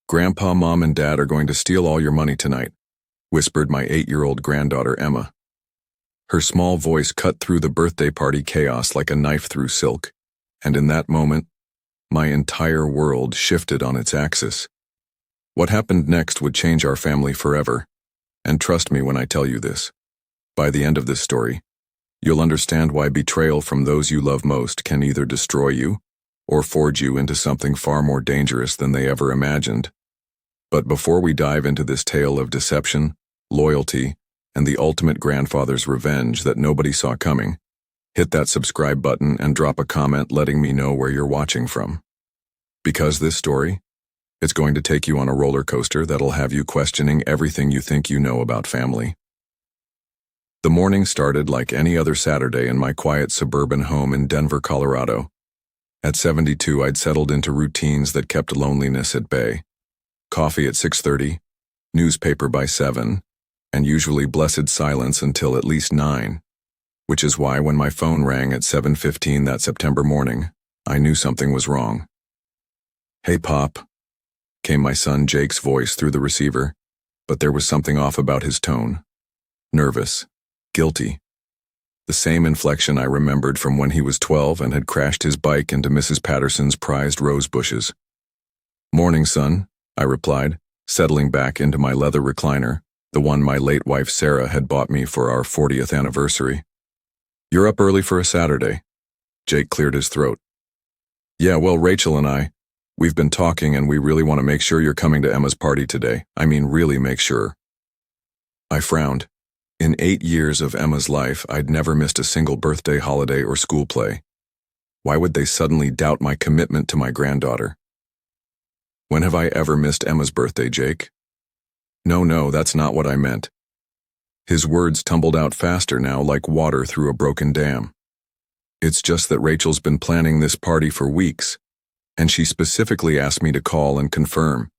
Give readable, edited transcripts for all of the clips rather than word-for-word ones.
Grandpa, Mom, and Dad are going to steal all your money tonight, whispered my 8-year-old granddaughter Emma. Her small voice cut through the birthday party chaos like a knife through silk, and in that moment, my entire world shifted on its axis. What happened next would change our family forever, and trust me when I tell you this. By the end of this story, you'll understand why betrayal from those you love most can either destroy you or forge you into something far more dangerous than they ever imagined. But before we dive into this tale of deception, loyalty, and the ultimate grandfather's revenge that nobody saw coming, hit that subscribe button and drop a comment letting me know where you're watching from. Because this story, it's going to take you on a roller coaster that'll have you questioning everything you think you know about family. The morning started like any other Saturday in my quiet suburban home in Denver, Colorado. At 72, I'd settled into routines that kept loneliness at bay. Coffee at 6:30, newspaper by 7, and usually blessed silence until at least 9, which is why when my phone rang at 7:15 that September morning, I knew something was wrong. "Hey, Pop," came my son Jake's voice through the receiver, but there was something off about his tone. Nervous, guilty. The same inflection I remembered from when he was 12 and had crashed his bike into Mrs. Patterson's prized rose bushes. "Morning, son," I replied, settling back into my leather recliner, the one my late wife Sarah had bought me for our 40th anniversary. "You're up early for a Saturday." Jake cleared his throat. "Yeah, well, Rachel and we've been talking and we really want to make sure you're coming to Emma's party today. I mean, really make sure." I frowned. In 8 years of Emma's life, I'd never missed a single birthday, holiday, or school play. Why would they suddenly doubt my commitment to my granddaughter? "When have I ever missed Emma's birthday, Jake?" No, that's not what I meant." His words tumbled out faster now like water through a broken dam. "It's just that Rachel's been planning this party for weeks, and she specifically asked me to call and confirm.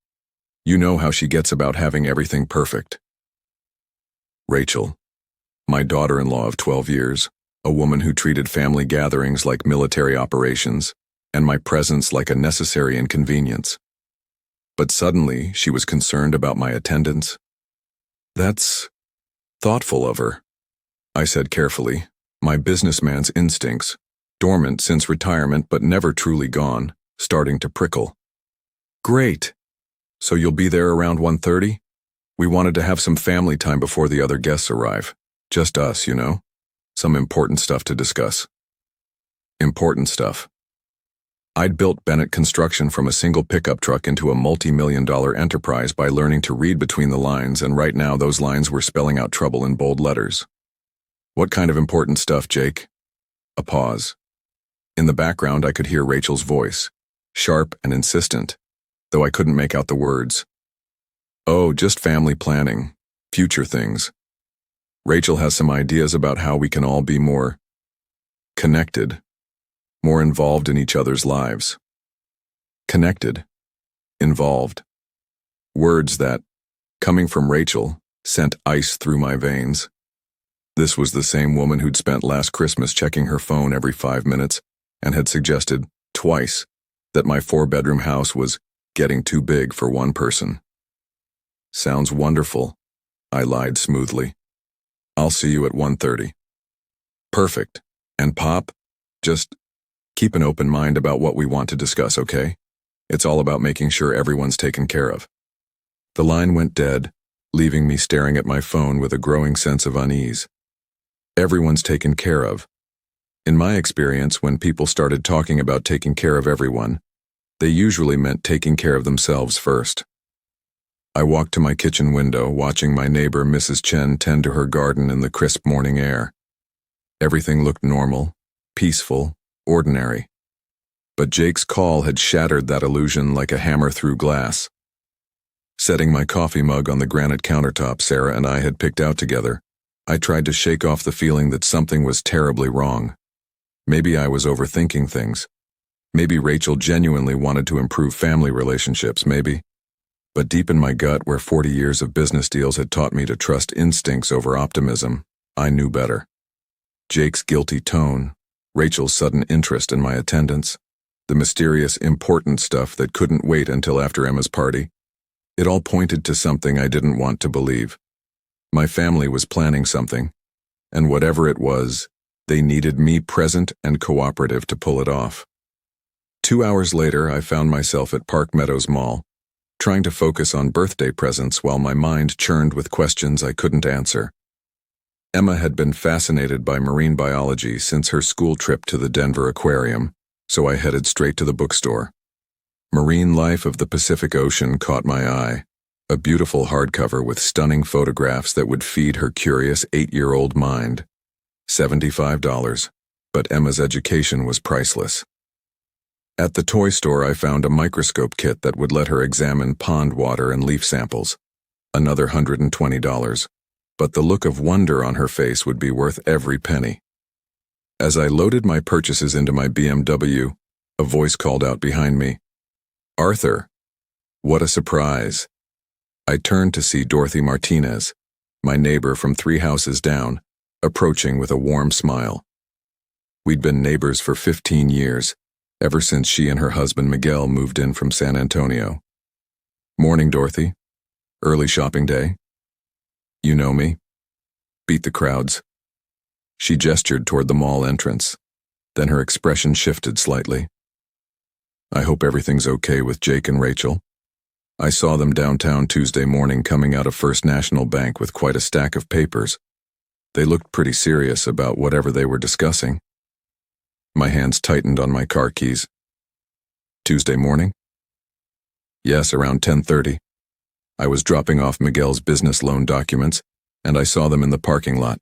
You know how she gets about having everything perfect." Rachel, my daughter-in-law of 12 years, a woman who treated family gatherings like military operations, and my presence like a necessary inconvenience. But suddenly, she was concerned about my attendance. "That's thoughtful of her," I said carefully, my businessman's instincts, dormant since retirement but never truly gone, starting to prickle. "Great. So you'll be there around 1:30? We wanted to have some family time before the other guests arrive. Just us, you know? Some important stuff to discuss." Important stuff. I'd built Bennett Construction from a single pickup truck into a multi-million-dollar enterprise by learning to read between the lines, and right now those lines were spelling out trouble in bold letters. "What kind of important stuff, Jake?" A pause. In the background I could hear Rachel's voice, sharp and insistent, though I couldn't make out the words. "Oh, just family planning, future things. Rachel has some ideas about how we can all be more connected, more involved in each other's lives." Connected, involved. Words that, coming from Rachel, sent ice through my veins. This was the same woman who'd spent last Christmas checking her phone every 5 minutes and had suggested, twice, that my 4-bedroom house was getting too big for one person. "Sounds wonderful," I lied smoothly. "I'll see you at 1:30. "Perfect. And Pop, just keep an open mind about what we want to discuss, okay? It's all about making sure everyone's taken care of." The line went dead, leaving me staring at my phone with a growing sense of unease. Everyone's taken care of. In my experience, when people started talking about taking care of everyone, they usually meant taking care of themselves first. I walked to my kitchen window, watching my neighbor Mrs. Chen tend to her garden in the crisp morning air. Everything looked normal, peaceful, ordinary. But Jake's call had shattered that illusion like a hammer through glass. Setting my coffee mug on the granite countertop Sarah and I had picked out together, I tried to shake off the feeling that something was terribly wrong. Maybe I was overthinking things. Maybe Rachel genuinely wanted to improve family relationships, maybe. But deep in my gut, where 40 years of business deals had taught me to trust instincts over optimism, I knew better. Jake's guilty tone, Rachel's sudden interest in my attendance, the mysterious, important stuff that couldn't wait until after Emma's party. It all pointed to something I didn't want to believe. My family was planning something, and whatever it was, they needed me present and cooperative to pull it off. 2 hours later, I found myself at Park Meadows Mall, trying to focus on birthday presents while my mind churned with questions I couldn't answer. Emma had been fascinated by marine biology since her school trip to the Denver Aquarium, so I headed straight to the bookstore. Marine Life of the Pacific Ocean caught my eye, a beautiful hardcover with stunning photographs that would feed her curious 8-year-old mind. $75, but Emma's education was priceless. At the toy store, I found a microscope kit that would let her examine pond water and leaf samples. Another $120, but the look of wonder on her face would be worth every penny. As I loaded my purchases into my BMW, a voice called out behind me, "Arthur!" What a surprise! I turned to see Dorothy Martinez, my neighbor from 3 houses down, approaching with a warm smile. We'd been neighbors for 15 years, ever since she and her husband Miguel moved in from San Antonio. "Morning, Dorothy. Early shopping day? You know me. Beat the crowds." She gestured toward the mall entrance. Then her expression shifted slightly. "I hope everything's okay with Jake and Rachel. I saw them downtown Tuesday morning coming out of First National Bank with quite a stack of papers. They looked pretty serious about whatever they were discussing." My hands tightened on my car keys. "Tuesday morning?" "Yes, around 10:30. I was dropping off Miguel's business loan documents, and I saw them in the parking lot.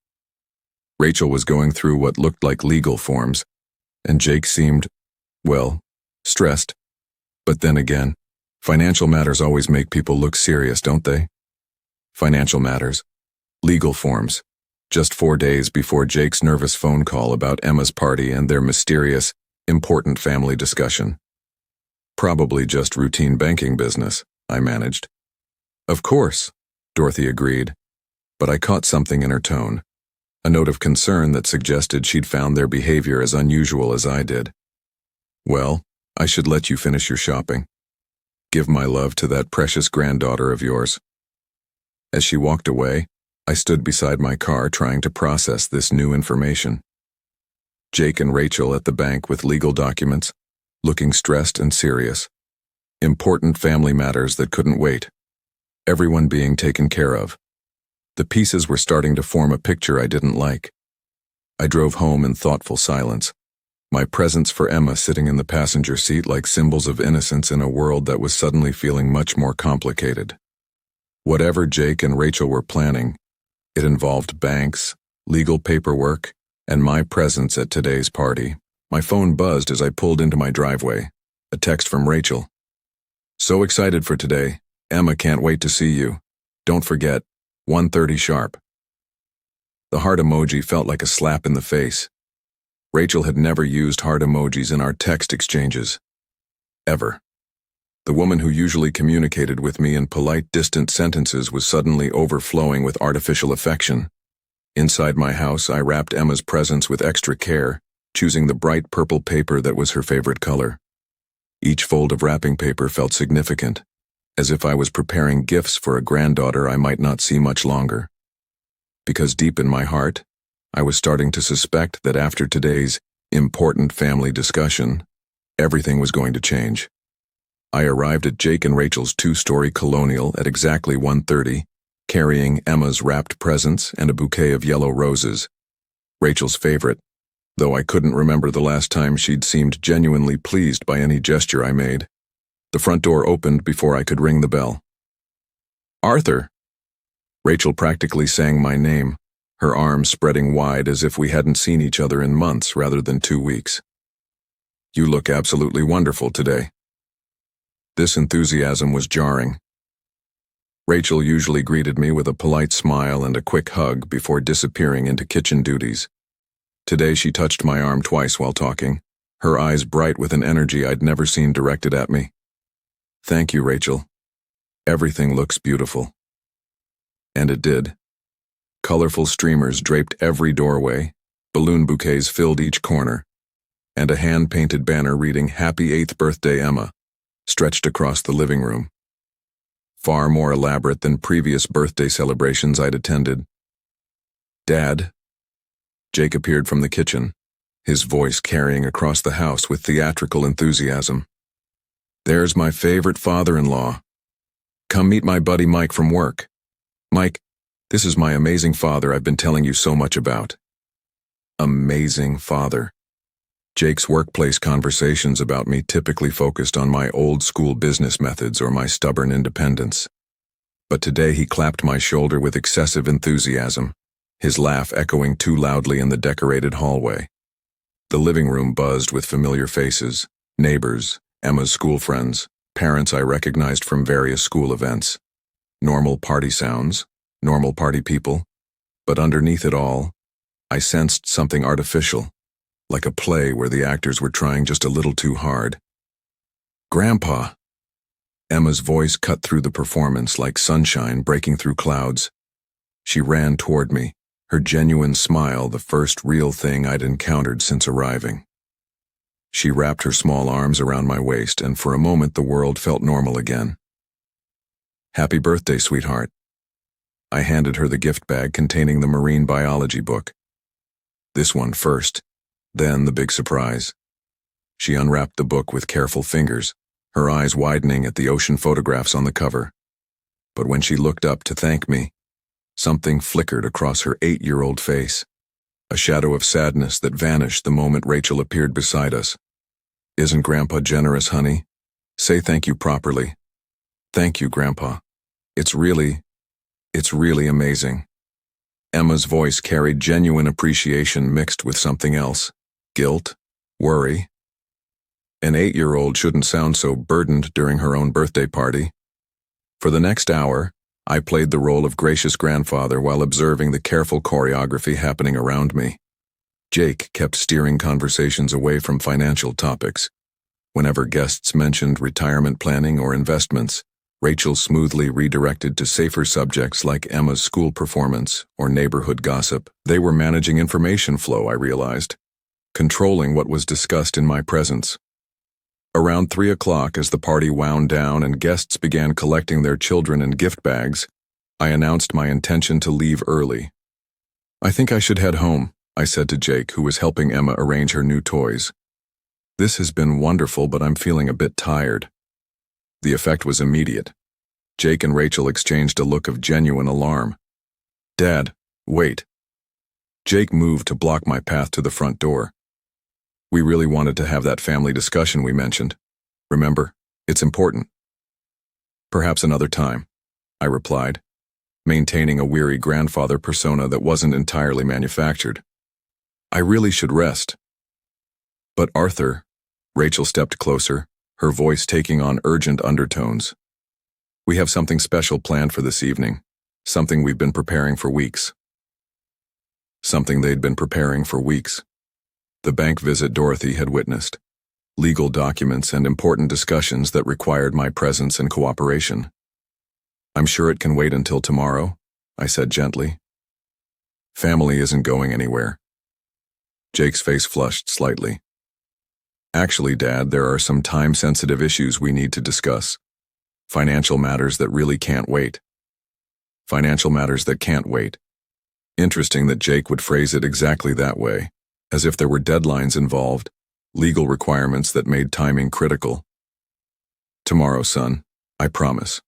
Rachel was going through what looked like legal forms, and Jake seemed, well, stressed. But then again, financial matters always make people look serious, don't they? Financial matters. Legal forms. Just 4 days before Jake's nervous phone call about Emma's party and their mysterious, important family discussion. Probably just routine banking business, I managed. "Of course," Dorothy agreed, but I caught something in her tone, a note of concern that suggested she'd found their behavior as unusual as I did. "Well, I should let you finish your shopping. Give my love to that precious granddaughter of yours." As she walked away, I stood beside my car trying to process this new information. Jake and Rachel at the bank with legal documents, looking stressed and serious. Important family matters that couldn't wait. Everyone being taken care of. The pieces were starting to form a picture I didn't like. I drove home in thoughtful silence, my presents for Emma sitting in the passenger seat like symbols of innocence in a world that was suddenly feeling much more complicated. Whatever Jake and Rachel were planning, it involved banks, legal paperwork, and my presence at today's party. My phone buzzed as I pulled into my driveway. A text from Rachel. "So excited for today. Emma can't wait to see you. Don't forget, 1:30 sharp." The heart emoji felt like a slap in the face. Rachel had never used heart emojis in our text exchanges. Ever. The woman who usually communicated with me in polite, distant sentences was suddenly overflowing with artificial affection. Inside my house, I wrapped Emma's presents with extra care, choosing the bright purple paper that was her favorite color. Each fold of wrapping paper felt significant, as if I was preparing gifts for a granddaughter I might not see much longer. Because deep in my heart, I was starting to suspect that after today's important family discussion, everything was going to change. I arrived at Jake and Rachel's 2-story colonial at exactly 1:30, carrying Emma's wrapped presents and a bouquet of yellow roses. Rachel's favorite, though I couldn't remember the last time she'd seemed genuinely pleased by any gesture I made. The front door opened before I could ring the bell. "Arthur!" Rachel practically sang my name, her arms spreading wide as if we hadn't seen each other in months rather than 2 weeks. "You look absolutely wonderful today." This enthusiasm was jarring. Rachel usually greeted me with a polite smile and a quick hug before disappearing into kitchen duties. Today she touched my arm twice while talking, her eyes bright with an energy I'd never seen directed at me. "Thank you, Rachel. Everything looks beautiful." And it did. Colorful streamers draped every doorway, balloon bouquets filled each corner, and a hand-painted banner reading "Happy 8th Birthday, Emma," stretched across the living room. far more elaborate than previous birthday celebrations I'd attended. "Dad?" Jake appeared from the kitchen, his voice carrying across the house with theatrical enthusiasm. "There's my favorite father-in-law. Come meet my buddy Mike from work. Mike, this is my amazing father I've been telling you so much about." Amazing father. Jake's workplace conversations about me typically focused on my old-school business methods or my stubborn independence. But today he clapped my shoulder with excessive enthusiasm, his laugh echoing too loudly in the decorated hallway. The living room buzzed with familiar faces, neighbors, Emma's school friends, parents I recognized from various school events. Normal party sounds, normal party people, but underneath it all, I sensed something artificial, like a play where the actors were trying just a little too hard. "Grandpa!" Emma's voice cut through the performance like sunshine breaking through clouds. She ran toward me, her genuine smile the first real thing I'd encountered since arriving. She wrapped her small arms around my waist, and for a moment the world felt normal again. "Happy birthday, sweetheart." I handed her the gift bag containing the marine biology book. This one first, then the big surprise. She unwrapped the book with careful fingers, her eyes widening at the ocean photographs on the cover. But when she looked up to thank me, something flickered across her 8-year-old face, a shadow of sadness that vanished the moment Rachel appeared beside us. "Isn't Grandpa generous, honey? Say thank you properly." "Thank you, Grandpa. It's really amazing." Emma's voice carried genuine appreciation mixed with something else. Guilt? Worry? An 8-year-old shouldn't sound so burdened during her own birthday party. For the next hour, I played the role of gracious grandfather while observing the careful choreography happening around me. Jake kept steering conversations away from financial topics. Whenever guests mentioned retirement planning or investments, Rachel smoothly redirected to safer subjects like Emma's school performance or neighborhood gossip. They were managing information flow, I realized, controlling what was discussed in my presence. Around 3 o'clock, as the party wound down and guests began collecting their children and gift bags, I announced my intention to leave early. "I think I should head home," I said to Jake, who was helping Emma arrange her new toys. "This has been wonderful, but I'm feeling a bit tired." The effect was immediate. Jake and Rachel exchanged a look of genuine alarm. "Dad, wait." Jake moved to block my path to the front door. "We really wanted to have that family discussion we mentioned. Remember, it's important." "Perhaps another time," I replied, maintaining a weary grandfather persona that wasn't entirely manufactured. "I really should rest." "But Arthur," Rachel stepped closer, her voice taking on urgent undertones. "We have something special planned for this evening, something we've been preparing for weeks." Something they'd been preparing for weeks. The bank visit Dorothy had witnessed, legal documents and important discussions that required my presence and cooperation. "I'm sure it can wait until tomorrow," I said gently. "Family isn't going anywhere." Jake's face flushed slightly. "Actually, Dad, there are some time-sensitive issues we need to discuss. Financial matters that really can't wait." Financial matters that can't wait. Interesting that Jake would phrase it exactly that way, as if there were deadlines involved, legal requirements that made timing critical. "Tomorrow, son, I promise."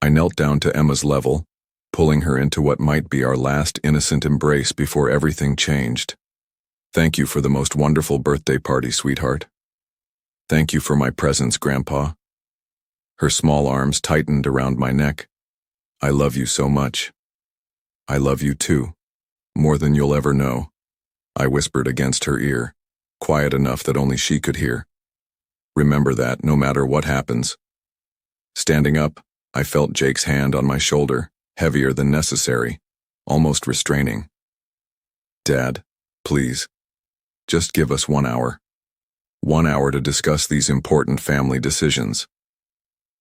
I knelt down to Emma's level, pulling her into what might be our last innocent embrace before everything changed. "Thank you for the most wonderful birthday party, sweetheart." "Thank you for my presence, Grandpa." Her small arms tightened around my neck. "I love you so much." "I love you too, more than you'll ever know," I whispered against her ear, quiet enough that only she could hear. "Remember that no matter what happens." Standing up, I felt Jake's hand on my shoulder, heavier than necessary, almost restraining. "Dad, please. Just give us 1 hour. 1 hour to discuss these important family decisions."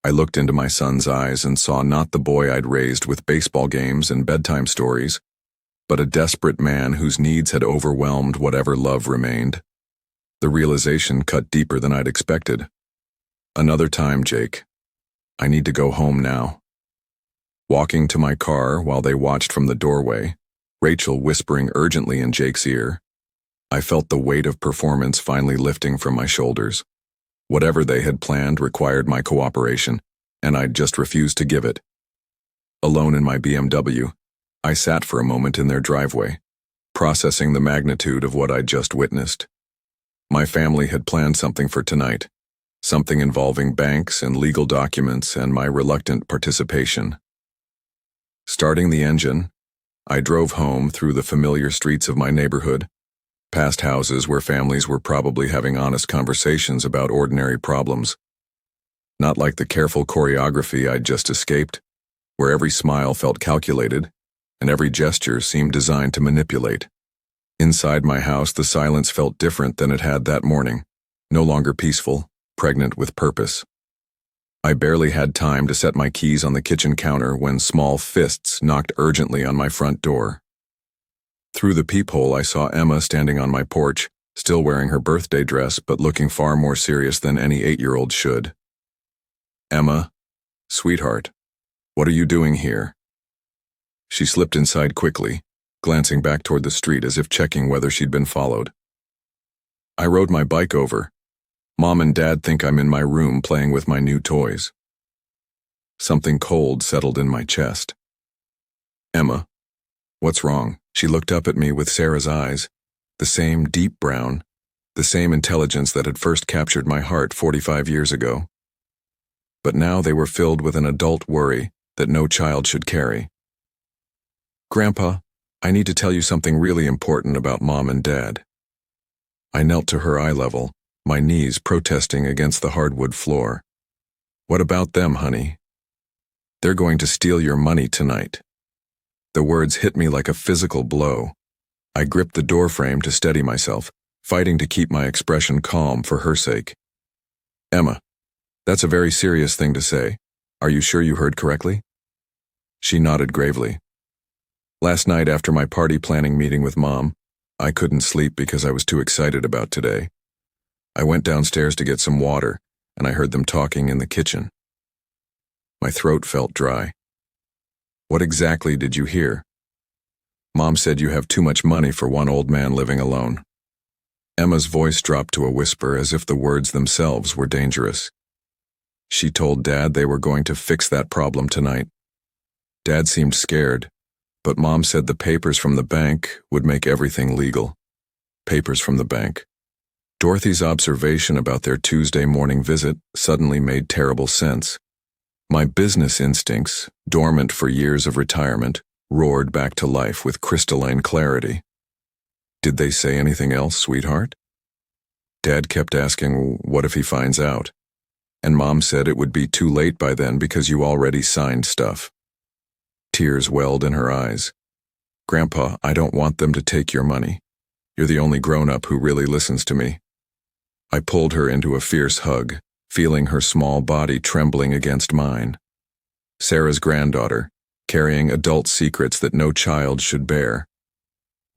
I looked into my son's eyes and saw not the boy I'd raised with baseball games and bedtime stories, but a desperate man whose needs had overwhelmed whatever love remained. The realization cut deeper than I'd expected. "Another time, Jake." I need to go home now. Walking to my car while they watched from the doorway, Rachel whispering urgently in Jake's ear, I felt the weight of performance finally lifting from my shoulders. Whatever they had planned required my cooperation, and I'd just refused to give it. Alone in my BMW, I sat for a moment in their driveway, processing the magnitude of what I'd just witnessed. My family had planned something for tonight, something involving banks and legal documents and my reluctant participation. Starting the engine, I drove home through the familiar streets of my neighborhood, past houses where families were probably having honest conversations about ordinary problems. Not like the careful choreography I'd just escaped, where every smile felt calculated and every gesture seemed designed to manipulate. Inside my house, the silence felt different than it had that morning, no longer peaceful, pregnant with purpose. I barely had time to set my keys on the kitchen counter when small fists knocked urgently on my front door. Through the peephole, I saw Emma standing on my porch, still wearing her birthday dress but looking far more serious than any 8-year-old should. Emma, sweetheart, what are you doing here? She slipped inside quickly, glancing back toward the street as if checking whether she'd been followed. I rode my bike over. Mom and Dad think I'm in my room playing with my new toys. Something cold settled in my chest. Emma, what's wrong? She looked up at me with Sarah's eyes, the same deep brown, the same intelligence that had first captured my heart 45 years ago. But now they were filled with an adult worry that no child should carry. Grandpa, I need to tell you something really important about Mom and Dad. I knelt to her eye level, my knees protesting against the hardwood floor. What about them, honey? They're going to steal your money tonight. The words hit me like a physical blow. I gripped the doorframe to steady myself, fighting to keep my expression calm for her sake. Emma, that's a very serious thing to say. Are you sure you heard correctly? She nodded gravely. Last night after my party planning meeting with Mom, I couldn't sleep because I was too excited about today. I went downstairs to get some water, and I heard them talking in the kitchen. My throat felt dry. What exactly did you hear? Mom said you have too much money for one old man living alone. Emma's voice dropped to a whisper as if the words themselves were dangerous. She told Dad they were going to fix that problem tonight. Dad seemed scared, but Mom said the papers from the bank would make everything legal. Papers from the bank. Dorothy's observation about their Tuesday morning visit suddenly made terrible sense. My business instincts, dormant for years of retirement, roared back to life with crystalline clarity. Did they say anything else, sweetheart? Dad kept asking, what if he finds out? And Mom said it would be too late by then because you already signed stuff. Tears welled in her eyes. Grandpa, I don't want them to take your money. You're the only grown-up who really listens to me. I pulled her into a fierce hug, feeling her small body trembling against mine. Sarah's granddaughter, carrying adult secrets that no child should bear.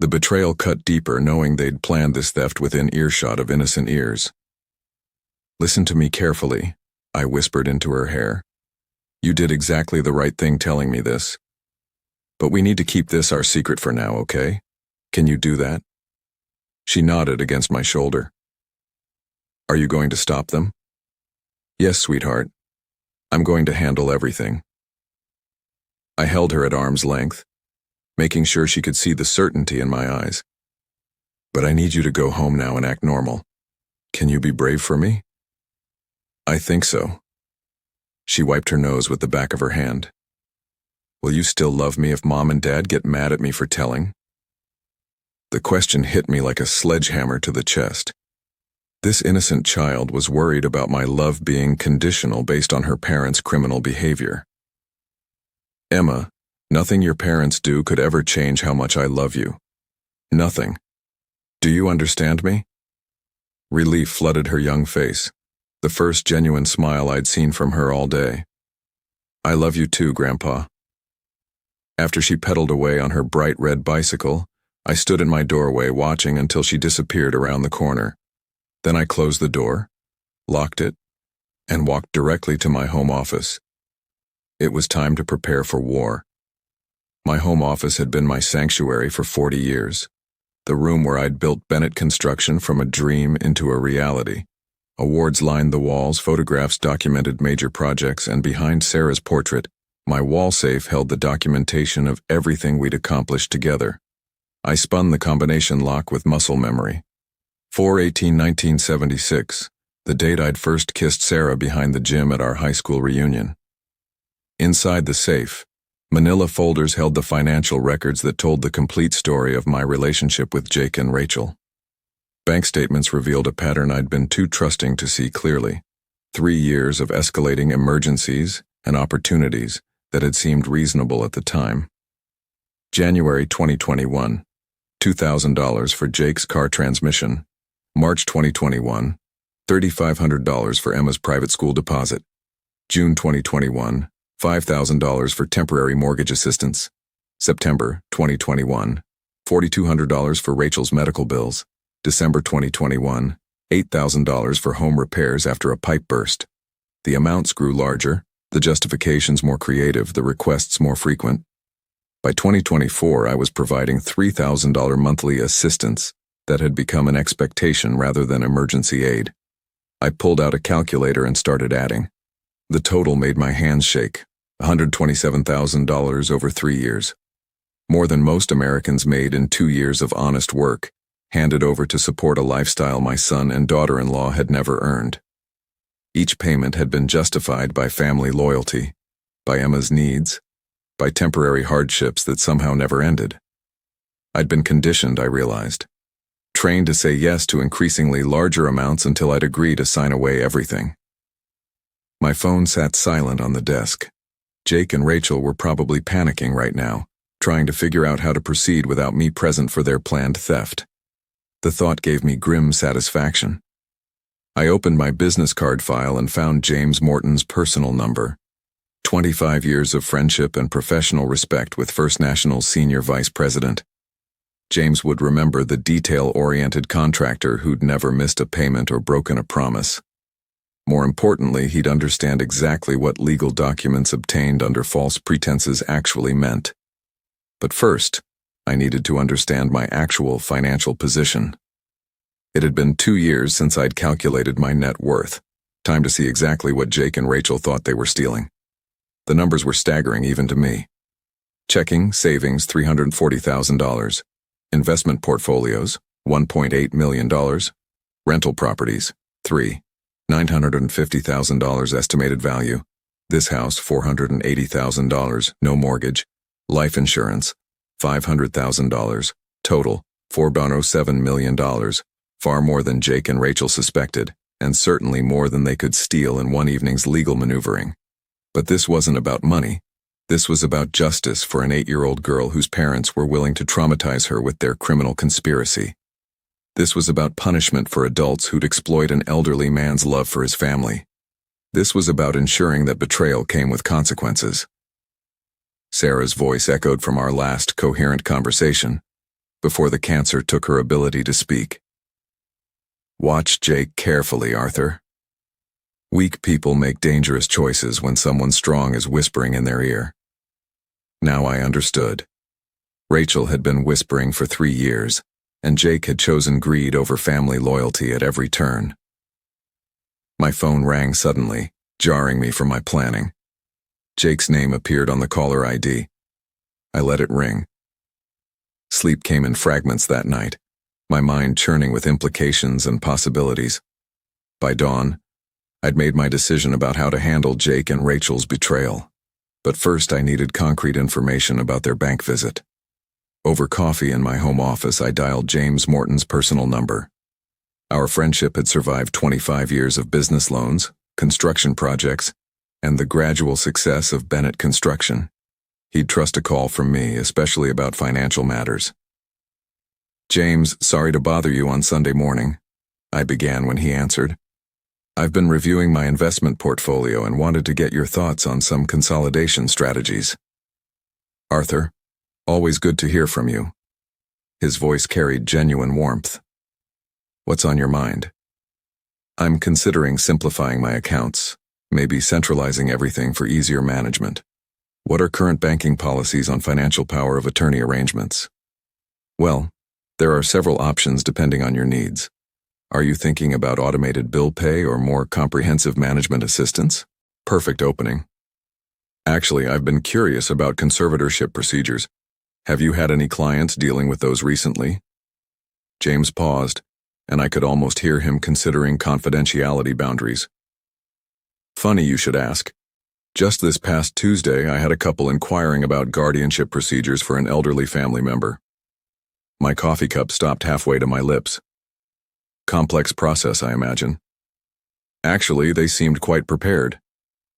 The betrayal cut deeper knowing they'd planned this theft within earshot of innocent ears. Listen to me carefully, I whispered into her hair. You did exactly the right thing telling me this. But we need to keep this our secret for now, okay? Can you do that? She nodded against my shoulder. Are you going to stop them? Yes, sweetheart. I'm going to handle everything. I held her at arm's length, making sure she could see the certainty in my eyes. But I need you to go home now and act normal. Can you be brave for me? I think so. She wiped her nose with the back of her hand. Will you still love me if Mom and Dad get mad at me for telling? The question hit me like a sledgehammer to the chest. This innocent child was worried about my love being conditional based on her parents' criminal behavior. Emma, nothing your parents do could ever change how much I love you. Nothing. Do you understand me? Relief flooded her young face, the first genuine smile I'd seen from her all day. I love you too, Grandpa. After she pedaled away on her bright red bicycle, I stood in my doorway watching until she disappeared around the corner. Then I closed the door, locked it, and walked directly to my home office, It was time to prepare for war. My home office had been my sanctuary for 40 years. The room where I'd built Bennett Construction from a dream into a reality. Awards lined the walls, photographs documented major projects, and behind Sarah's portrait, my wall safe held the documentation of everything we'd accomplished together. I spun the combination lock with muscle memory. 4/18/1976, the date I'd first kissed Sarah behind the gym at our high school reunion. Inside the safe, manila folders held the financial records that told the complete story of my relationship with Jake and Rachel. Bank statements revealed a pattern I'd been too trusting to see clearly. 3 years of escalating emergencies and opportunities that had seemed reasonable at the time. January 2021, $2,000 for Jake's car transmission. March 2021, $3,500 for Emma's private school deposit. June 2021, $5,000 for temporary mortgage assistance. September 2021, $4,200 for Rachel's medical bills. December 2021, $8,000 for home repairs after a pipe burst. The amounts grew larger, the justifications more creative, the requests more frequent. By 2024, I was providing $3,000 monthly assistance that had become an expectation rather than emergency aid. I pulled out a calculator and started adding. The total made my hands shake, $127,000 over 3 years. More than most Americans made in 2 years of honest work, handed over to support a lifestyle my son and daughter-in-law had never earned. Each payment had been justified by family loyalty, by Emma's needs, by temporary hardships that somehow never ended. I'd been conditioned, I realized. Trained to say yes to increasingly larger amounts until I'd agree to sign away everything. My phone sat silent on the desk. Jake and Rachel were probably panicking right now, trying to figure out how to proceed without me present for their planned theft. The thought gave me grim satisfaction. I opened my business card file and found James Morton's personal number. 25 years of friendship and professional respect with First National's senior vice president. James would remember the detail-oriented contractor who'd never missed a payment or broken a promise. More importantly, he'd understand exactly what legal documents obtained under false pretenses actually meant. But first, I needed to understand my actual financial position. It had been 2 years since I'd calculated my net worth. Time to see exactly what Jake and Rachel thought they were stealing. The numbers were staggering even to me. Checking, savings, $340,000. Investment portfolios, $1.8 million. Rental properties, $950,000 estimated value. This house, $480,000, no mortgage. Life insurance, $500,000. Total, $4.07 million. Far more than Jake and Rachel suspected, and certainly more than they could steal in one evening's legal maneuvering. But this wasn't about money. This was about justice for an 8-year-old girl whose parents were willing to traumatize her with their criminal conspiracy. This was about punishment for adults who'd exploit an elderly man's love for his family. This was about ensuring that betrayal came with consequences. Sarah's voice echoed from our last coherent conversation, before the cancer took her ability to speak. Watch Jake carefully, Arthur. Weak people make dangerous choices when someone strong is whispering in their ear. Now I understood. Rachel had been whispering for 3 years, and Jake had chosen greed over family loyalty at every turn. My phone rang suddenly, jarring me from my planning. Jake's name appeared on the caller ID. I let it ring. Sleep came in fragments that night, my mind churning with implications and possibilities. By dawn, I'd made my decision about how to handle Jake and Rachel's betrayal. But first I needed concrete information about their bank visit. Over coffee in my home office, I dialed James Morton's personal number. Our friendship had survived 25 years of business loans, construction projects, and the gradual success of Bennett Construction. He'd trust a call from me, especially about financial matters. James, sorry to bother you on Sunday morning, I began when he answered. I've been reviewing my investment portfolio and wanted to get your thoughts on some consolidation strategies. Arthur, always good to hear from you. His voice carried genuine warmth. What's on your mind? I'm considering simplifying my accounts, maybe centralizing everything for easier management. What are current banking policies on financial power of attorney arrangements? Well, there are several options depending on your needs. Are you thinking about automated bill pay or more comprehensive management assistance? Perfect opening. Actually, I've been curious about conservatorship procedures. Have you had any clients dealing with those recently? James paused, and I could almost hear him considering confidentiality boundaries. Funny you should ask. Just this past Tuesday, I had a couple inquiring about guardianship procedures for an elderly family member. My coffee cup stopped halfway to my lips. Complex process, I imagine. Actually, they seemed quite prepared.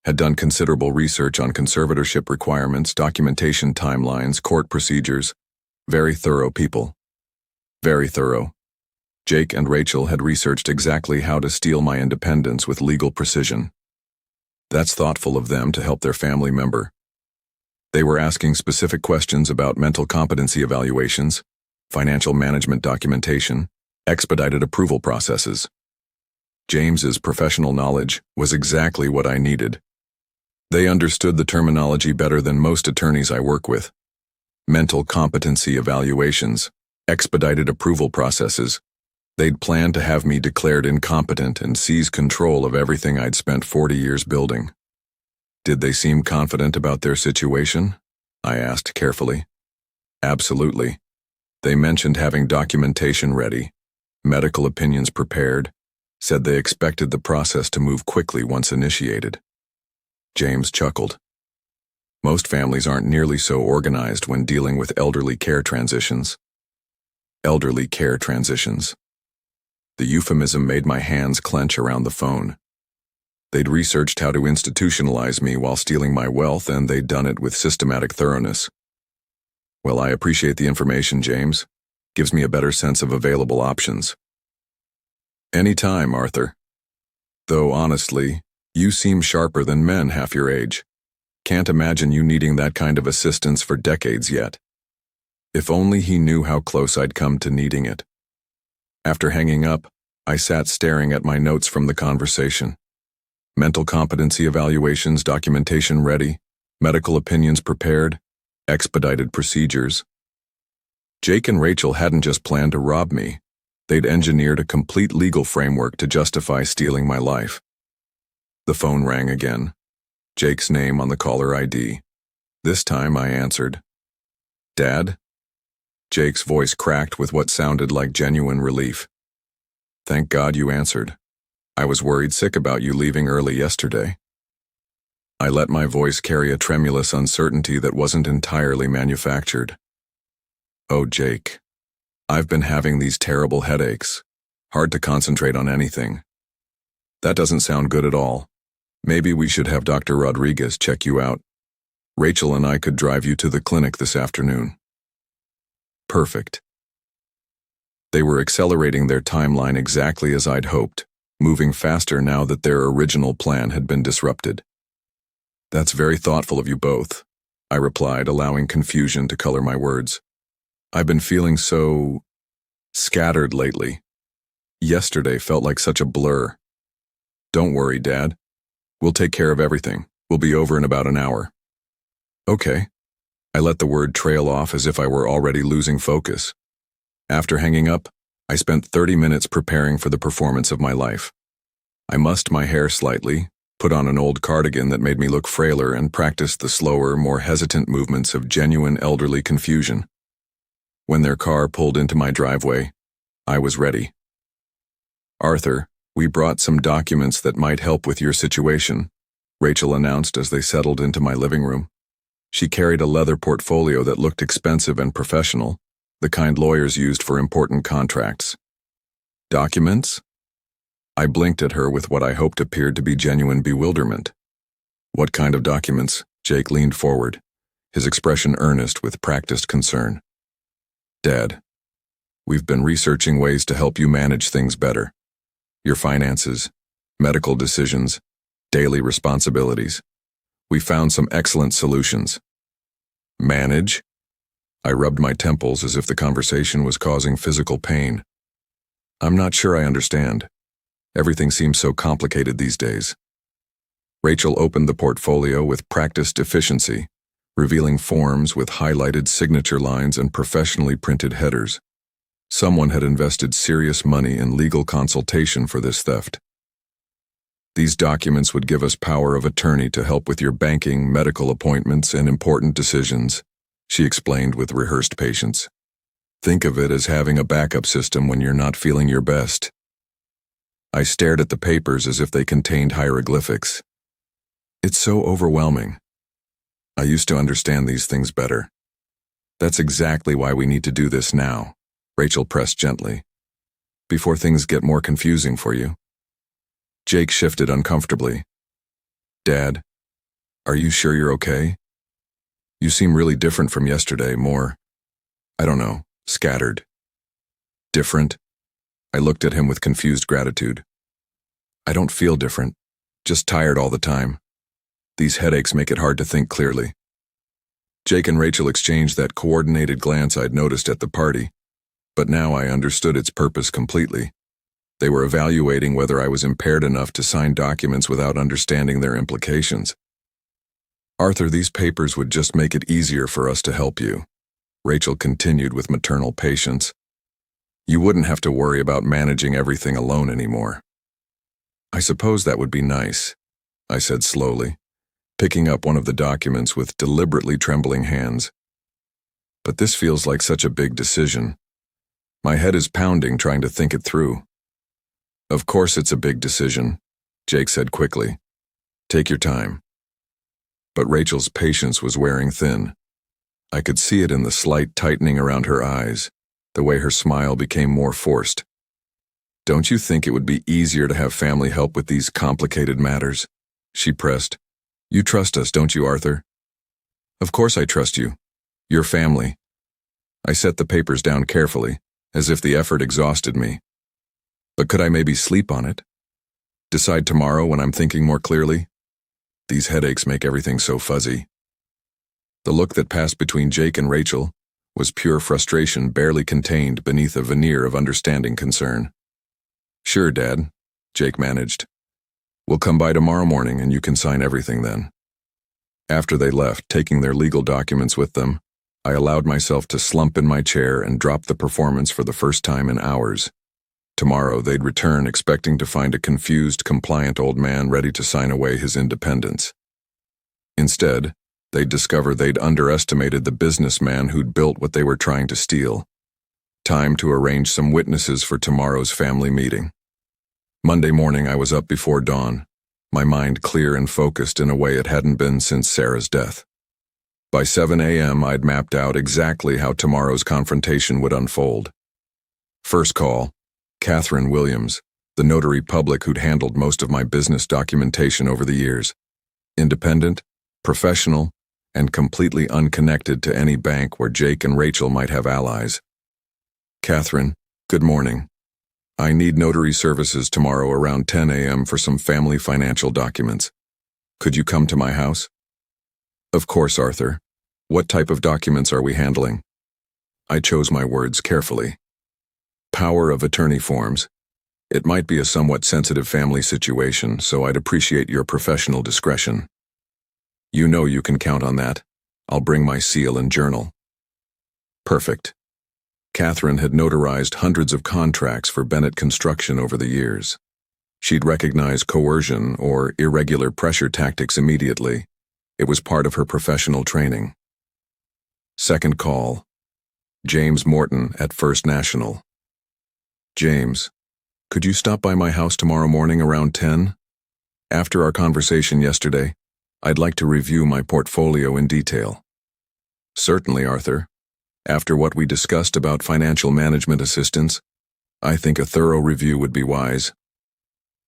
Had done considerable research on conservatorship requirements, documentation timelines, court procedures. Very thorough people. Very thorough. Jake and Rachel had researched exactly how to steal my independence with legal precision. That's thoughtful of them to help their family member. They were asking specific questions about mental competency evaluations, financial management documentation, expedited approval processes. James's professional knowledge was exactly what I needed. They understood the terminology better than most attorneys I work with. Mental competency evaluations, expedited approval processes. They'd planned to have me declared incompetent and seize control of everything I'd spent 40 years building. Did they seem confident about their situation? I asked carefully. Absolutely. They mentioned having documentation ready, medical opinions prepared, said they expected the process to move quickly once initiated. James chuckled. Most families aren't nearly so organized when dealing with elderly care transitions. Elderly care transitions. The euphemism made my hands clench around the phone. They'd researched how to institutionalize me while stealing my wealth, and they'd done it with systematic thoroughness. Well, I appreciate the information, James. Gives me a better sense of available options. Any time, Arthur. Though, honestly, you seem sharper than men half your age. Can't imagine you needing that kind of assistance for decades yet. If only he knew how close I'd come to needing it. After hanging up, I sat staring at my notes from the conversation. Mental competency evaluations, documentation ready, medical opinions prepared, expedited procedures. Jake and Rachel hadn't just planned to rob me. They'd engineered a complete legal framework to justify stealing my life. The phone rang again. Jake's name on the caller ID. This time I answered. Dad? Jake's voice cracked with what sounded like genuine relief. Thank God you answered. I was worried sick about you leaving early yesterday. I let my voice carry a tremulous uncertainty that wasn't entirely manufactured. Oh, Jake. I've been having these terrible headaches. Hard to concentrate on anything. That doesn't sound good at all. Maybe we should have Dr. Rodriguez check you out. Rachel and I could drive you to the clinic this afternoon. Perfect. They were accelerating their timeline exactly as I'd hoped, moving faster now that their original plan had been disrupted. That's very thoughtful of you both, I replied, allowing confusion to color my words. I've been feeling so scattered lately. Yesterday felt like such a blur. Don't worry, Dad. We'll take care of everything. We'll be over in about an hour. Okay. I let the word trail off as if I were already losing focus. After hanging up, I spent 30 minutes preparing for the performance of my life. I mussed my hair slightly, put on an old cardigan that made me look frailer, and practiced the slower, more hesitant movements of genuine elderly confusion. When their car pulled into my driveway, I was ready. Arthur, we brought some documents that might help with your situation, Rachel announced as they settled into my living room. She carried a leather portfolio that looked expensive and professional, the kind lawyers used for important contracts. Documents? I blinked at her with what I hoped appeared to be genuine bewilderment. What kind of documents? Jake leaned forward, his expression earnest with practiced concern. Dad, we've been researching ways to help you manage things better. Your finances, medical decisions, daily responsibilities. We found some excellent solutions. Manage? I rubbed my temples as if the conversation was causing physical pain. I'm not sure I understand. Everything seems so complicated these days. Rachel opened the portfolio with practiced efficiency, revealing forms with highlighted signature lines and professionally printed headers. Someone had invested serious money in legal consultation for this theft. These documents would give us power of attorney to help with your banking, medical appointments, and important decisions, she explained with rehearsed patience. Think of it as having a backup system when you're not feeling your best. I stared at the papers as if they contained hieroglyphics. It's so overwhelming. I used to understand these things better. That's exactly why we need to do this now, Rachel pressed gently. Before things get more confusing for you. Jake shifted uncomfortably. Dad, are you sure you're okay? You seem really different from yesterday, more, I don't know, scattered. Different? I looked at him with confused gratitude. I don't feel different, just tired all the time. These headaches make it hard to think clearly. Jake and Rachel exchanged that coordinated glance I'd noticed at the party, but now I understood its purpose completely. They were evaluating whether I was impaired enough to sign documents without understanding their implications. Arthur, these papers would just make it easier for us to help you, Rachel continued with maternal patience. You wouldn't have to worry about managing everything alone anymore. I suppose that would be nice, I said slowly, picking up one of the documents with deliberately trembling hands. But this feels like such a big decision. My head is pounding trying to think it through. Of course it's a big decision, Jake said quickly. Take your time. But Rachel's patience was wearing thin. I could see it in the slight tightening around her eyes, the way her smile became more forced. Don't you think it would be easier to have family help with these complicated matters? She pressed. You trust us, don't you, Arthur? Of course I trust you. Your family. I set the papers down carefully, as if the effort exhausted me. But could I maybe sleep on it? Decide tomorrow when I'm thinking more clearly? These headaches make everything so fuzzy. The look that passed between Jake and Rachel was pure frustration barely contained beneath a veneer of understanding concern. Sure, Dad, Jake managed. We'll come by tomorrow morning and you can sign everything then. After they left, taking their legal documents with them, I allowed myself to slump in my chair and drop the performance for the first time in hours. Tomorrow they'd return expecting to find a confused, compliant old man ready to sign away his independence. Instead, they'd discover they'd underestimated the businessman who'd built what they were trying to steal. Time to arrange some witnesses for tomorrow's family meeting. Monday morning I was up before dawn, my mind clear and focused in a way it hadn't been since Sarah's death. By 7 a.m. I'd mapped out exactly how tomorrow's confrontation would unfold. First call, Catherine Williams, the notary public who'd handled most of my business documentation over the years. Independent, professional, and completely unconnected to any bank where Jake and Rachel might have allies. Catherine, good morning. I need notary services tomorrow around 10 a.m. for some family financial documents. Could you come to my house? Of course, Arthur. What type of documents are we handling? I chose my words carefully. Power of attorney forms. It might be a somewhat sensitive family situation, so I'd appreciate your professional discretion. You know you can count on that. I'll bring my seal and journal. Perfect. Catherine had notarized hundreds of contracts for Bennett Construction over the years. She'd recognize coercion or irregular pressure tactics immediately. It was part of her professional training. Second call. James Morton at First National. James, could you stop by my house tomorrow morning around 10? After our conversation yesterday, I'd like to review my portfolio in detail. Certainly, Arthur. After what we discussed about financial management assistance, I think a thorough review would be wise.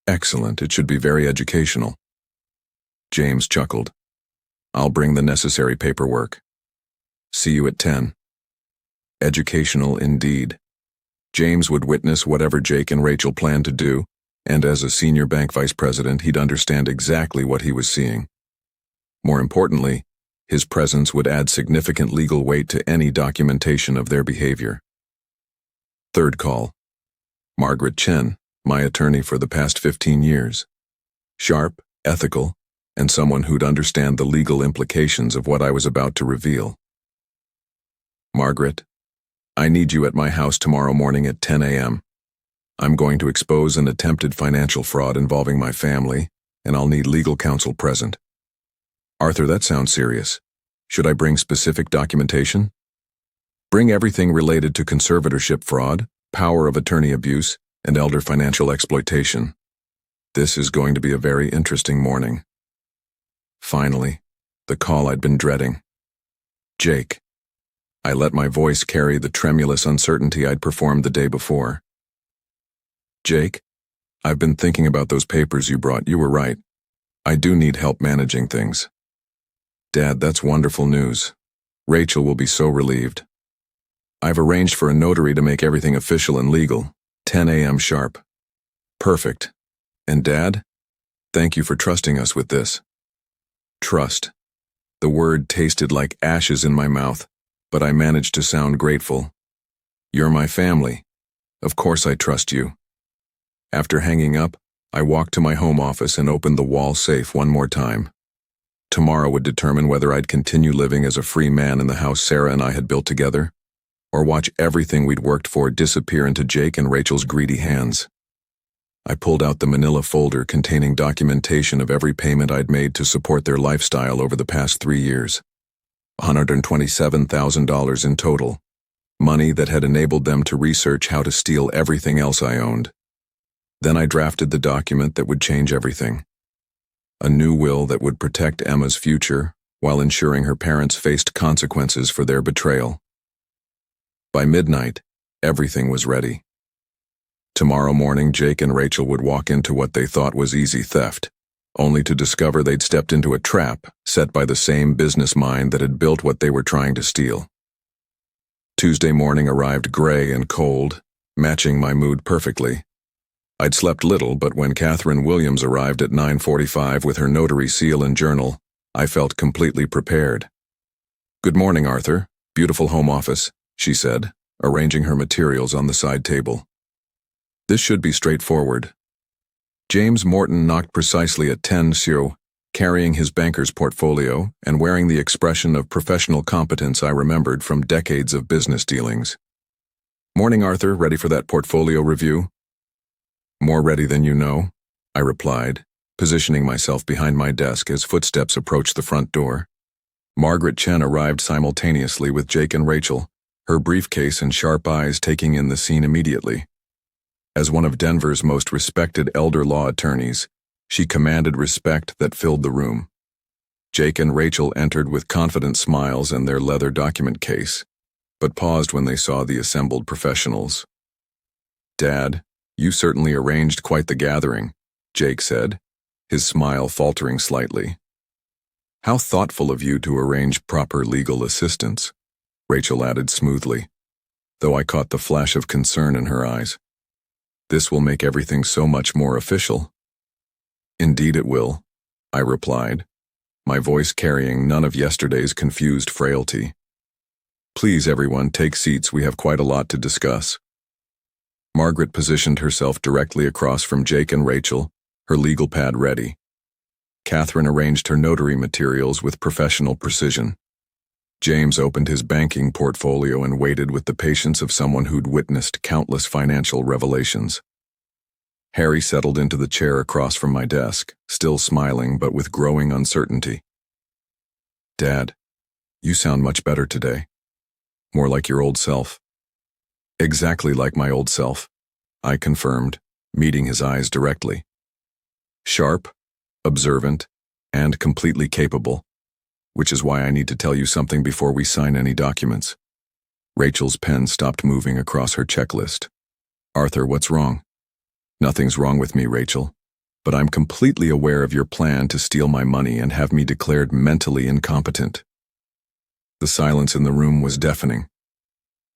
Excellent, it should be very educational. James chuckled. I'll bring the necessary paperwork. See you at 10. Educational indeed. James would witness whatever Jake and Rachel planned to do, and as a senior bank vice president, he'd understand exactly what he was seeing. More importantly, his presence would add significant legal weight to any documentation of their behavior. Third call. Margaret Chen, my attorney for the past 15 years. Sharp, ethical, and someone who'd understand the legal implications of what I was about to reveal. Margaret, I need you at my house tomorrow morning at 10 a.m. I'm going to expose an attempted financial fraud involving my family, and I'll need legal counsel present. Arthur, that sounds serious. Should I bring specific documentation? Bring everything related to conservatorship fraud, power of attorney abuse, and elder financial exploitation. This is going to be a very interesting morning. Finally, the call I'd been dreading. Jake. I let my voice carry the tremulous uncertainty I'd performed the day before. Jake, I've been thinking about those papers you brought. You were right. I do need help managing things. Dad, that's wonderful news. Rachel will be so relieved. I've arranged for a notary to make everything official and legal, 10 a.m. sharp. Perfect. And Dad, thank you for trusting us with this. Trust. The word tasted like ashes in my mouth, but I managed to sound grateful. You're my family. Of course I trust you. After hanging up, I walked to my home office and opened the wall safe one more time. Tomorrow would determine whether I'd continue living as a free man in the house Sarah and I had built together, or watch everything we'd worked for disappear into Jake and Rachel's greedy hands. I pulled out the manila folder containing documentation of every payment I'd made to support their lifestyle over the past 3 years. $127,000 in total. Money that had enabled them to research how to steal everything else I owned. Then I drafted the document that would change everything. A new will that would protect Emma's future while ensuring her parents faced consequences for their betrayal. By midnight, everything was ready. Tomorrow morning, Jake and Rachel would walk into what they thought was easy theft, only to discover they'd stepped into a trap set by the same business mind that had built what they were trying to steal. Tuesday morning arrived gray and cold, matching my mood perfectly. I'd slept little, but when Catherine Williams arrived at 9:45 with her notary seal and journal, I felt completely prepared. Good morning, Arthur. Beautiful home office, she said, arranging her materials on the side table. This should be straightforward. James Morton knocked precisely at 10:00, carrying his banker's portfolio and wearing the expression of professional competence I remembered from decades of business dealings. Morning, Arthur. Ready for that portfolio review? More ready than you know, I replied, positioning myself behind my desk as footsteps approached the front door. Margaret Chen arrived simultaneously with Jake and Rachel, her briefcase and sharp eyes taking in the scene immediately. As one of Denver's most respected elder law attorneys, she commanded respect that filled the room. Jake and Rachel entered with confident smiles and their leather document case, but paused when they saw the assembled professionals. Dad, you certainly arranged quite the gathering, Jake said, his smile faltering slightly. How thoughtful of you to arrange proper legal assistance, Rachel added smoothly, though I caught the flash of concern in her eyes. This will make everything so much more official. Indeed it will, I replied, my voice carrying none of yesterday's confused frailty. Please, everyone, take seats. We have quite a lot to discuss. Margaret positioned herself directly across from Jake and Rachel, her legal pad ready. Catherine arranged her notary materials with professional precision. James opened his banking portfolio and waited with the patience of someone who'd witnessed countless financial revelations. Harry settled into the chair across from my desk, still smiling but with growing uncertainty. Dad, you sound much better today. More like your old self. Exactly like my old self, I confirmed, meeting his eyes directly. Sharp, observant, and completely capable, which is why I need to tell you something before we sign any documents. Rachel's pen stopped moving across her checklist. Arthur, what's wrong? Nothing's wrong with me, Rachel, but I'm completely aware of your plan to steal my money and have me declared mentally incompetent. The silence in the room was deafening.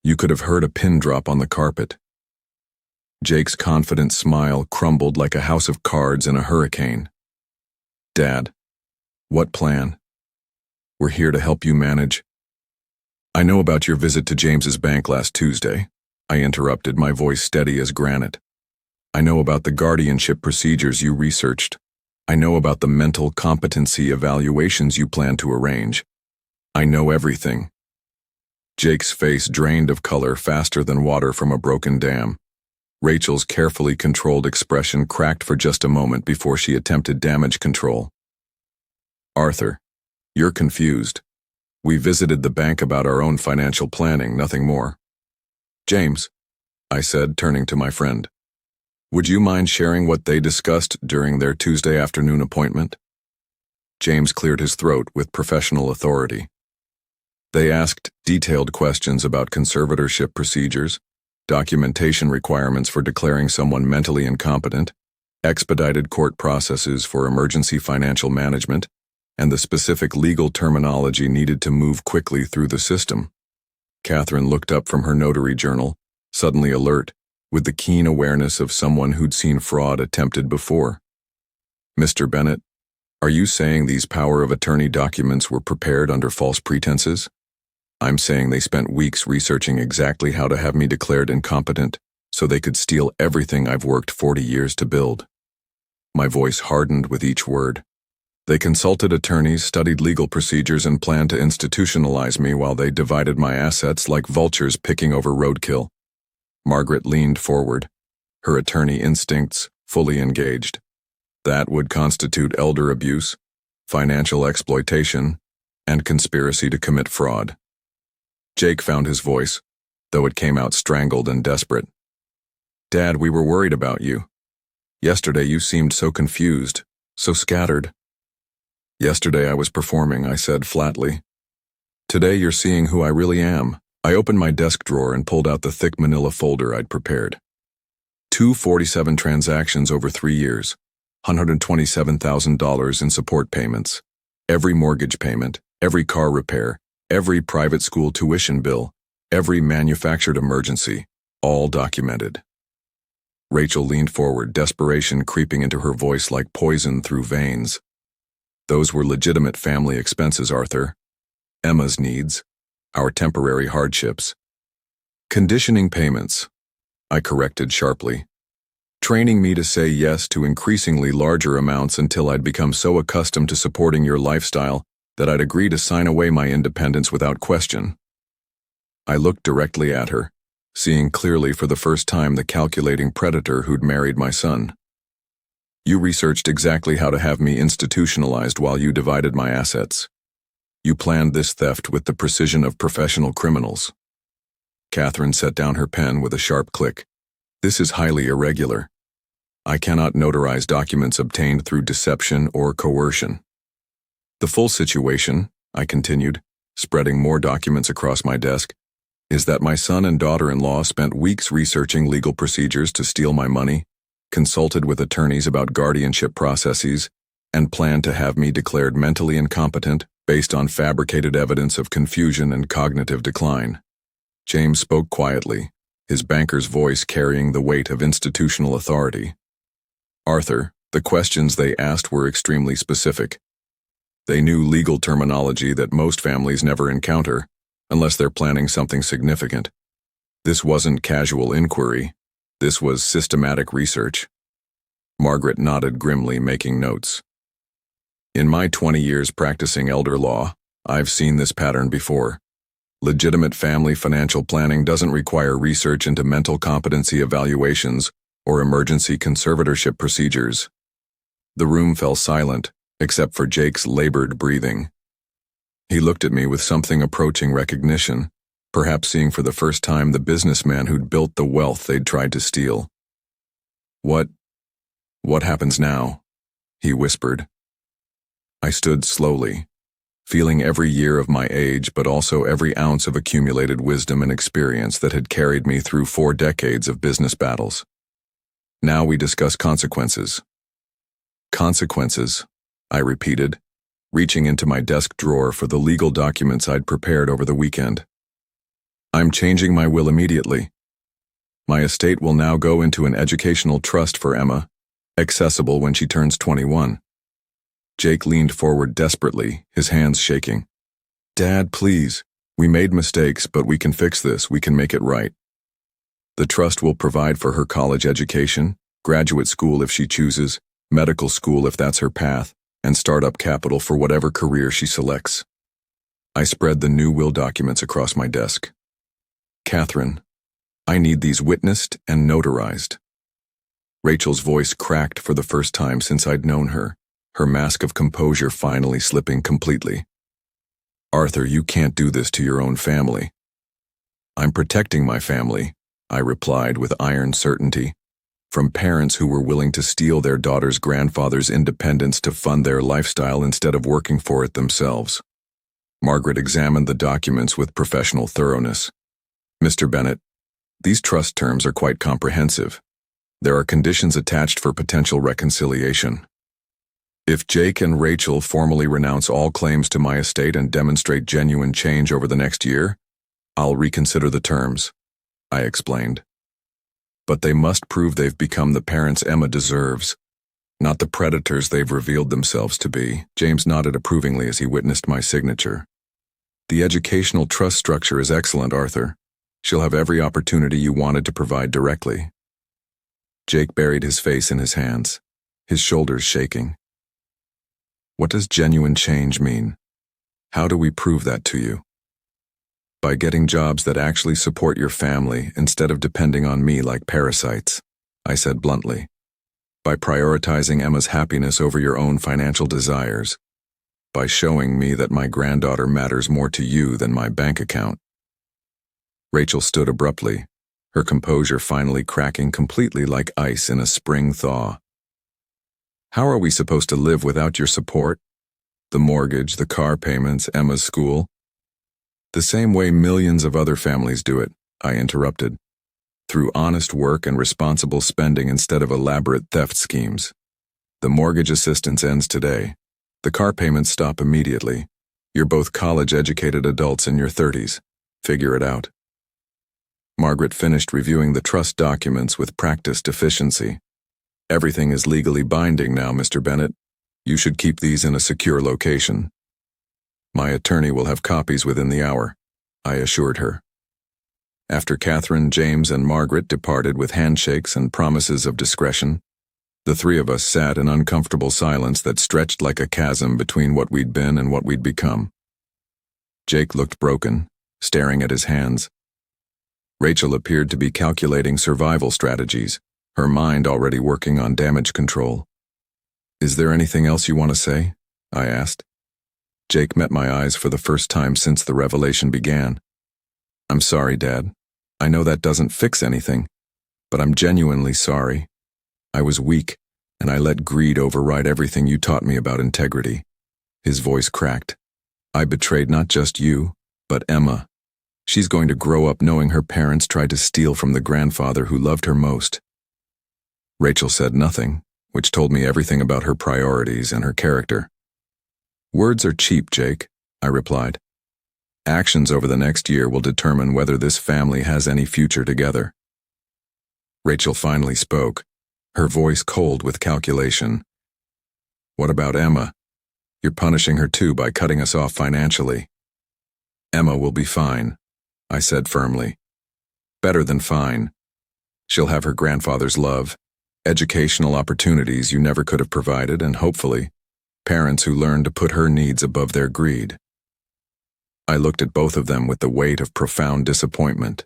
You could have heard a pin drop on the carpet. Jake's confident smile crumbled like a house of cards in a hurricane. Dad, what plan? We're here to help you manage. I know about your visit to James's bank last Tuesday, I interrupted, my voice steady as granite. I know about the guardianship procedures you researched. I know about the mental competency evaluations you plan to arrange. I know everything. Jake's face drained of color faster than water from a broken dam. Rachel's carefully controlled expression cracked for just a moment before she attempted damage control. Arthur, you're confused. We visited the bank about our own financial planning, nothing more. James, I said, turning to my friend. Would you mind sharing what they discussed during their Tuesday afternoon appointment? James cleared his throat with professional authority. They asked detailed questions about conservatorship procedures, documentation requirements for declaring someone mentally incompetent, expedited court processes for emergency financial management, and the specific legal terminology needed to move quickly through the system. Catherine looked up from her notary journal, suddenly alert, with the keen awareness of someone who'd seen fraud attempted before. Mr. Bennett, are you saying these power of attorney documents were prepared under false pretenses? I'm saying they spent weeks researching exactly how to have me declared incompetent so they could steal everything I've worked 40 years to build. My voice hardened with each word. They consulted attorneys, studied legal procedures, and planned to institutionalize me while they divided my assets like vultures picking over roadkill. Margaret leaned forward, her attorney instincts fully engaged. That would constitute elder abuse, financial exploitation, and conspiracy to commit fraud. Jake found his voice, though it came out strangled and desperate. Dad, we were worried about you. Yesterday you seemed so confused, so scattered. Yesterday I was performing, I said flatly. Today you're seeing who I really am. I opened my desk drawer and pulled out the thick manila folder I'd prepared. 247 transactions over 3 years, $127,000 in support payments, every mortgage payment, every car repair, every private school tuition bill, every manufactured emergency, all documented. Rachel leaned forward, desperation creeping into her voice like poison through veins. Those were legitimate family expenses, Arthur. Emma's needs, our temporary hardships. Conditioning payments, I corrected sharply. Training me to say yes to increasingly larger amounts until I'd become so accustomed to supporting your lifestyle that I'd agree to sign away my independence without question. I looked directly at her, seeing clearly for the first time the calculating predator who'd married my son. You researched exactly how to have me institutionalized while you divided my assets. You planned this theft with the precision of professional criminals. Catherine set down her pen with a sharp click. This is highly irregular. I cannot notarize documents obtained through deception or coercion. The full situation, I continued, spreading more documents across my desk, is that my son and daughter-in-law spent weeks researching legal procedures to steal my money, consulted with attorneys about guardianship processes, and planned to have me declared mentally incompetent based on fabricated evidence of confusion and cognitive decline. James spoke quietly, his banker's voice carrying the weight of institutional authority. Arthur, the questions they asked were extremely specific. They knew legal terminology that most families never encounter, unless they're planning something significant. This wasn't casual inquiry. This was systematic research. Margaret nodded grimly, making notes. In my 20 years practicing elder law, I've seen this pattern before. Legitimate family financial planning doesn't require research into mental competency evaluations or emergency conservatorship procedures. The room fell silent, except for Jake's labored breathing. He looked at me with something approaching recognition, perhaps seeing for the first time the businessman who'd built the wealth they'd tried to steal. What happens now? He whispered. I stood slowly, feeling every year of my age but also every ounce of accumulated wisdom and experience that had carried me through 4 decades of business battles. Now we discuss consequences. Consequences, I repeated, reaching into my desk drawer for the legal documents I'd prepared over the weekend. I'm changing my will immediately. My estate will now go into an educational trust for Emma, accessible when she turns 21. Jake leaned forward desperately, his hands shaking. Dad, please. We made mistakes, but we can fix this. We can make it right. The trust will provide for her college education, graduate school if she chooses, medical school if that's her path, and startup capital for whatever career she selects. I spread the new will documents across my desk. Catherine, I need these witnessed and notarized. Rachel's voice cracked for the first time since I'd known her mask of composure finally slipping completely. Arthur, you can't do this to your own family. I'm protecting my family, I replied with iron certainty, from parents who were willing to steal their daughter's grandfather's independence to fund their lifestyle instead of working for it themselves. Margaret examined the documents with professional thoroughness. Mr. Bennett, these trust terms are quite comprehensive. There are conditions attached for potential reconciliation. If Jake and Rachel formally renounce all claims to my estate and demonstrate genuine change over the next year, I'll reconsider the terms, I explained. But they must prove they've become the parents Emma deserves, not the predators they've revealed themselves to be. James nodded approvingly as he witnessed my signature. The educational trust structure is excellent, Arthur. She'll have every opportunity you wanted to provide directly. Jake buried his face in his hands, his shoulders shaking. What does genuine change mean? How do we prove that to you? By getting jobs that actually support your family instead of depending on me like parasites, I said bluntly. By prioritizing Emma's happiness over your own financial desires. By showing me that my granddaughter matters more to you than my bank account. Rachel stood abruptly, her composure finally cracking completely like ice in a spring thaw. How are we supposed to live without your support? The mortgage, the car payments, Emma's school? The same way millions of other families do it, I interrupted. Through honest work and responsible spending instead of elaborate theft schemes. The mortgage assistance ends today. The car payments stop immediately. You're both college-educated adults in your 30s. Figure it out. Margaret finished reviewing the trust documents with practiced efficiency. Everything is legally binding now, Mr. Bennett. You should keep these in a secure location. My attorney will have copies within the hour, I assured her. After Catherine, James, and Margaret departed with handshakes and promises of discretion, the three of us sat in uncomfortable silence that stretched like a chasm between what we'd been and what we'd become. Jake looked broken, staring at his hands. Rachel appeared to be calculating survival strategies, her mind already working on damage control. Is there anything else you want to say? I asked. Jake met my eyes for the first time since the revelation began. I'm sorry, Dad. I know that doesn't fix anything, but I'm genuinely sorry. I was weak, and I let greed override everything you taught me about integrity. His voice cracked. I betrayed not just you, but Emma. She's going to grow up knowing her parents tried to steal from the grandfather who loved her most. Rachel said nothing, which told me everything about her priorities and her character. Words are cheap, Jake, I replied. Actions over the next year will determine whether this family has any future together. Rachel finally spoke, her voice cold with calculation. What about Emma? You're punishing her too by cutting us off financially. Emma will be fine, I said firmly. Better than fine. She'll have her grandfather's love, educational opportunities you never could have provided, and hopefully, parents who learn to put her needs above their greed. I looked at both of them with the weight of profound disappointment.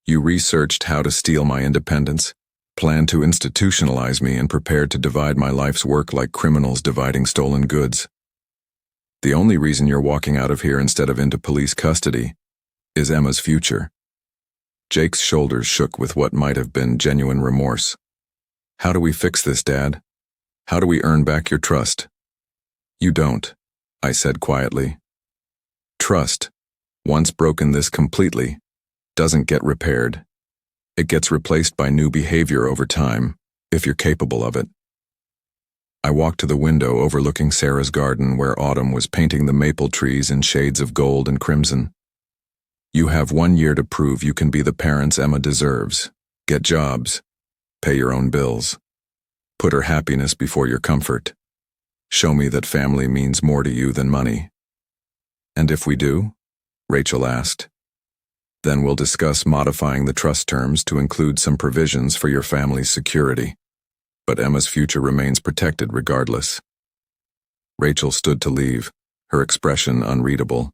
You researched how to steal my independence, planned to institutionalize me, and prepared to divide my life's work like criminals dividing stolen goods. The only reason you're walking out of here instead of into police custody is Emma's future. Jake's shoulders shook with what might have been genuine remorse. How do we fix this, Dad? How do we earn back your trust? You don't, I said quietly. Trust, once broken this completely, doesn't get repaired. It gets replaced by new behavior over time, if you're capable of it. I walked to the window overlooking Sarah's garden where autumn was painting the maple trees in shades of gold and crimson. You have 1 year to prove you can be the parents Emma deserves. Get jobs. Pay your own bills. Put her happiness before your comfort. Show me that family means more to you than money. And if we do? Rachel asked. Then we'll discuss modifying the trust terms to include some provisions for your family's security. but Emma's future remains protected regardless. Rachel stood to leave, her expression unreadable.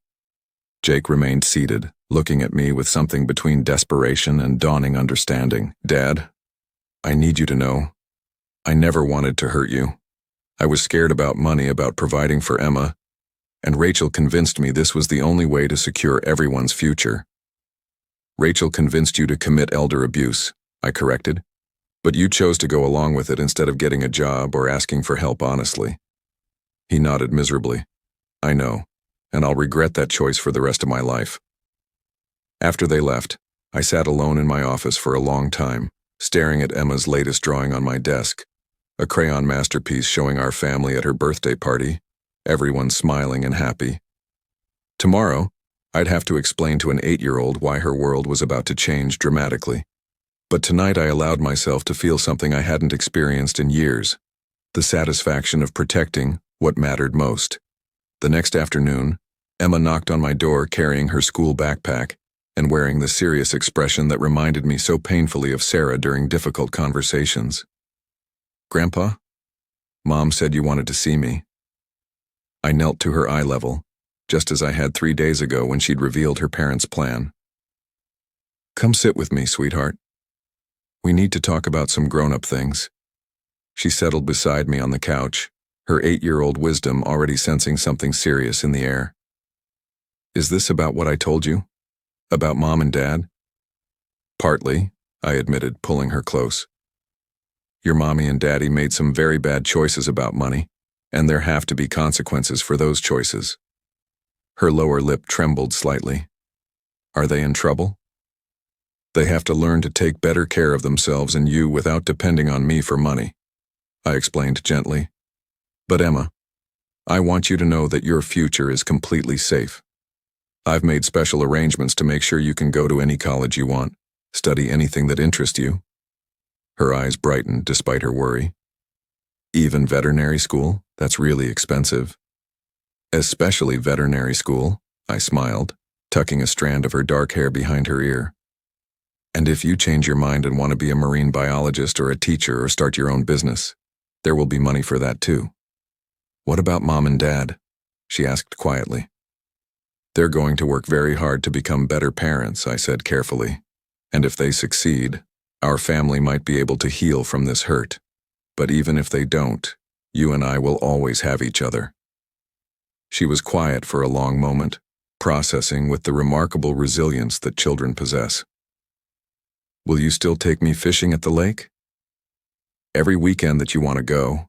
Jake remained seated, looking at me with something between desperation and dawning understanding. Dad, I need you to know, I never wanted to hurt you. I was scared about money, about providing for Emma, and Rachel convinced me this was the only way to secure everyone's future. Rachel convinced you to commit elder abuse, I corrected, but you chose to go along with it instead of getting a job or asking for help honestly. He nodded miserably. I know, and I'll regret that choice for the rest of my life. After they left, I sat alone in my office for a long time, staring at Emma's latest drawing on my desk, a crayon masterpiece showing our family at her birthday party, everyone smiling and happy. Tomorrow, I'd have to explain to an 8-year-old why her world was about to change dramatically. But tonight I allowed myself to feel something I hadn't experienced in years, the satisfaction of protecting what mattered most. The next afternoon, Emma knocked on my door carrying her school backpack and wearing the serious expression that reminded me so painfully of Sarah during difficult conversations. Grandpa? Mom said you wanted to see me. I knelt to her eye level, just as I had 3 days ago when she'd revealed her parents' plan. Come sit with me, sweetheart. We need to talk about some grown-up things. She settled beside me on the couch, her 8-year-old wisdom already sensing something serious in the air. Is this about what I told you? About Mom and Dad? Partly, I admitted, pulling her close. Your mommy and daddy made some very bad choices about money, and there have to be consequences for those choices. Her lower lip trembled slightly. Are they in trouble? They have to learn to take better care of themselves and you without depending on me for money, I explained gently. But Emma, I want you to know that your future is completely safe. I've made special arrangements to make sure you can go to any college you want, study anything that interests you. Her eyes brightened despite her worry. Even veterinary school? That's really expensive. Especially veterinary school, I smiled, tucking a strand of her dark hair behind her ear. And if you change your mind and want to be a marine biologist or a teacher or start your own business, there will be money for that too. What about Mom and Dad? She asked quietly. They're going to work very hard to become better parents, I said carefully. And if they succeed, our family might be able to heal from this hurt. But even if they don't, you and I will always have each other. She was quiet for a long moment, processing with the remarkable resilience that children possess. Will you still take me fishing at the lake? Every weekend that you want to go,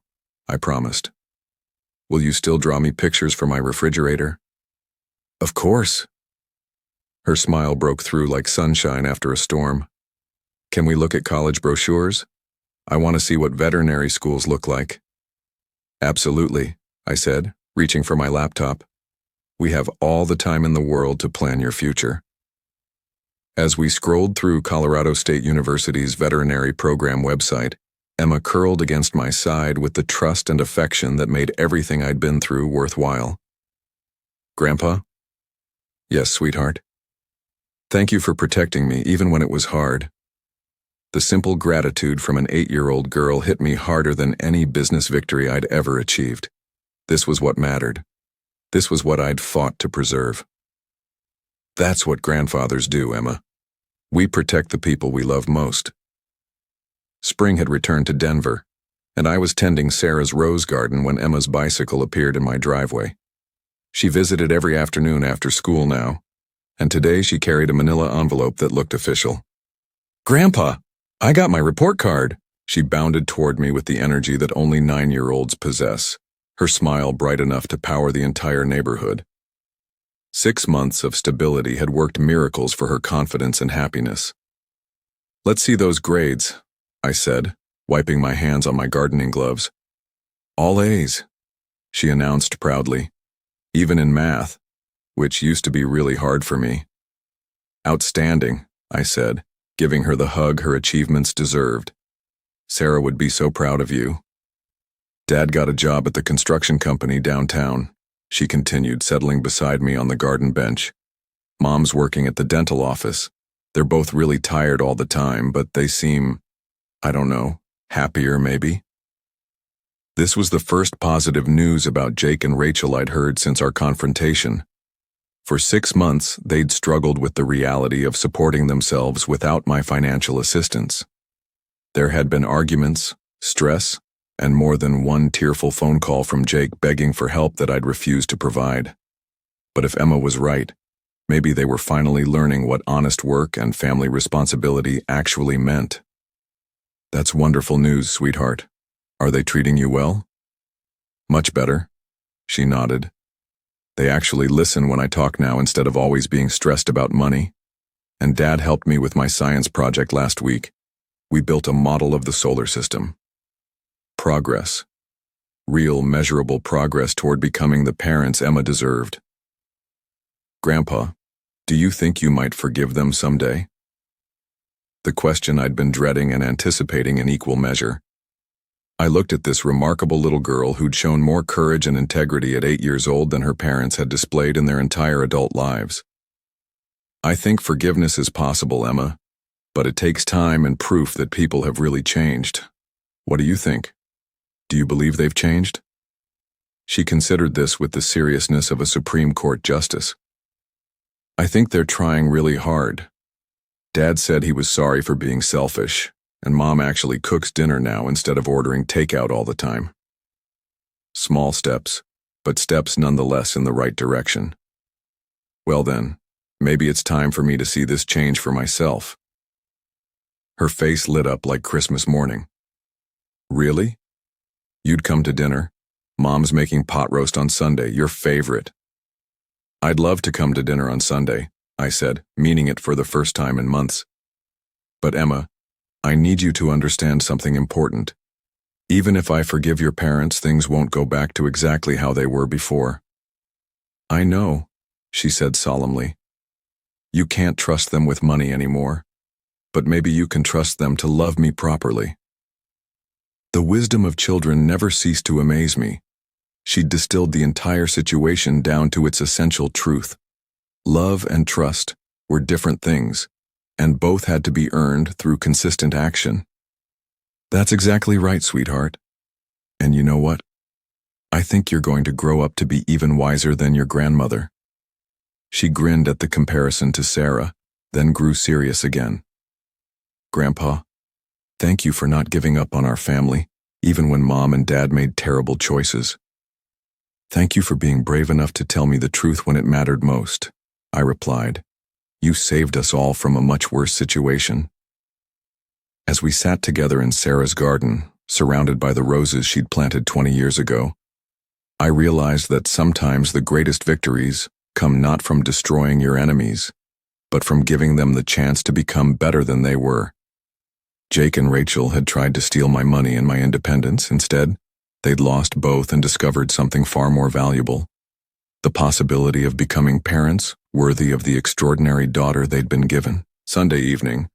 I promised. Will you still draw me pictures for my refrigerator? Of course. Her smile broke through like sunshine after a storm. Can we look at college brochures? I want to see what veterinary schools look like. Absolutely, I said, reaching for my laptop. We have all the time in the world to plan your future. As we scrolled through Colorado State University's veterinary program website, Emma curled against my side with the trust and affection that made everything I'd been through worthwhile. Grandpa? Yes, sweetheart. Thank you for protecting me even when it was hard. The simple gratitude from an 8-year-old girl hit me harder than any business victory I'd ever achieved. This was what mattered. This was what I'd fought to preserve. That's what grandfathers do, Emma. We protect the people we love most. Spring had returned to Denver, and I was tending Sarah's rose garden when Emma's bicycle appeared in my driveway. She visited every afternoon after school now, and today she carried a manila envelope that looked official. Grandpa, I got my report card. She bounded toward me with the energy that only 9-year-olds possess, her smile bright enough to power the entire neighborhood. 6 months of stability had worked miracles for her confidence and happiness. Let's see those grades, I said, wiping my hands on my gardening gloves. All A's, she announced proudly, even in math, which used to be really hard for me. Outstanding, I said, giving her the hug her achievements deserved. Sarah would be so proud of you. Dad got a job at the construction company downtown, she continued, settling beside me on the garden bench. Mom's working at the dental office. They're both really tired all the time, but they seem, I don't know, happier maybe. This was the first positive news about Jake and Rachel I'd heard since our confrontation. For 6 months, they'd struggled with the reality of supporting themselves without my financial assistance. There had been arguments, stress, and more than one tearful phone call from Jake begging for help that I'd refused to provide. But if Emma was right, maybe they were finally learning what honest work and family responsibility actually meant. That's wonderful news, sweetheart. Are they treating you well? Much better. She nodded. They actually listen when I talk now instead of always being stressed about money. And Dad helped me with my science project last week. We built a model of the solar system. Progress. Real, measurable progress toward becoming the parents Emma deserved. Grandpa, do you think you might forgive them someday? The question I'd been dreading and anticipating in equal measure. I looked at this remarkable little girl who'd shown more courage and integrity at 8 years old than her parents had displayed in their entire adult lives. I think forgiveness is possible, Emma, but it takes time and proof that people have really changed. What do you think? Do you believe they've changed? She considered this with the seriousness of a Supreme Court justice. I think they're trying really hard. Dad said he was sorry for being selfish, and Mom actually cooks dinner now instead of ordering takeout all the time. Small steps, but steps nonetheless in the right direction. Well then, maybe it's time for me to see this change for myself. Her face lit up like Christmas morning. Really? You'd come to dinner? Mom's making pot roast on Sunday, your favorite. I'd love to come to dinner on Sunday, I said, meaning it for the first time in months. But Emma, I need you to understand something important. Even if I forgive your parents, things won't go back to exactly how they were before. I know, she said solemnly. You can't trust them with money anymore, but maybe you can trust them to love me properly. The wisdom of children never ceased to amaze me. She'd distilled the entire situation down to its essential truth. Love and trust were different things, and both had to be earned through consistent action. That's exactly right, sweetheart. And you know what? I think you're going to grow up to be even wiser than your grandmother. She grinned at the comparison to Sarah, then grew serious again. Grandpa, thank you for not giving up on our family, even when Mom and Dad made terrible choices. Thank you for being brave enough to tell me the truth when it mattered most, I replied. You saved us all from a much worse situation. As we sat together in Sarah's garden, surrounded by the roses she'd planted 20 years ago, I realized that sometimes the greatest victories come not from destroying your enemies, but from giving them the chance to become better than they were. Jake and Rachel had tried to steal my money and my independence. Instead, they'd lost both and discovered something far more valuable: the possibility of becoming parents worthy of the extraordinary daughter they'd been given. Sunday evening,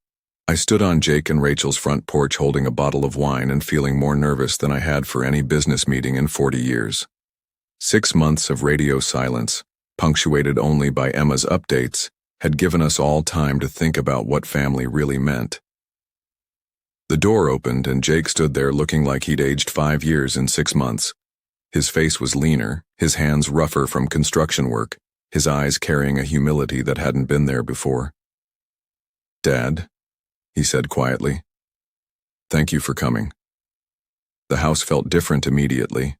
I stood on Jake and Rachel's front porch holding a bottle of wine and feeling more nervous than I had for any business meeting in 40 years. 6 months of radio silence, punctuated only by Emma's updates, had given us all time to think about what family really meant. The door opened and Jake stood there looking like he'd aged 5 years in 6 months. His face was leaner, his hands rougher from construction work, his eyes carrying a humility that hadn't been there before. Dad, he said quietly. Thank you for coming. The house felt different immediately.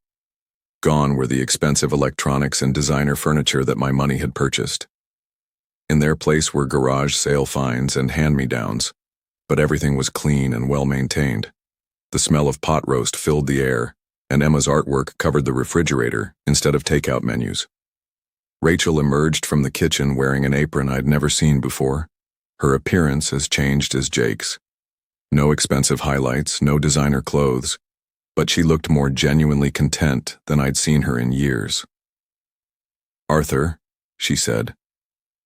Gone were the expensive electronics and designer furniture that my money had purchased. In their place were garage sale finds and hand-me-downs, but everything was clean and well-maintained. The smell of pot roast filled the air, and Emma's artwork covered the refrigerator instead of takeout menus. Rachel emerged from the kitchen wearing an apron I'd never seen before, her appearance as changed as Jake's. No expensive highlights, no designer clothes, but she looked more genuinely content than I'd seen her in years. Arthur, she said,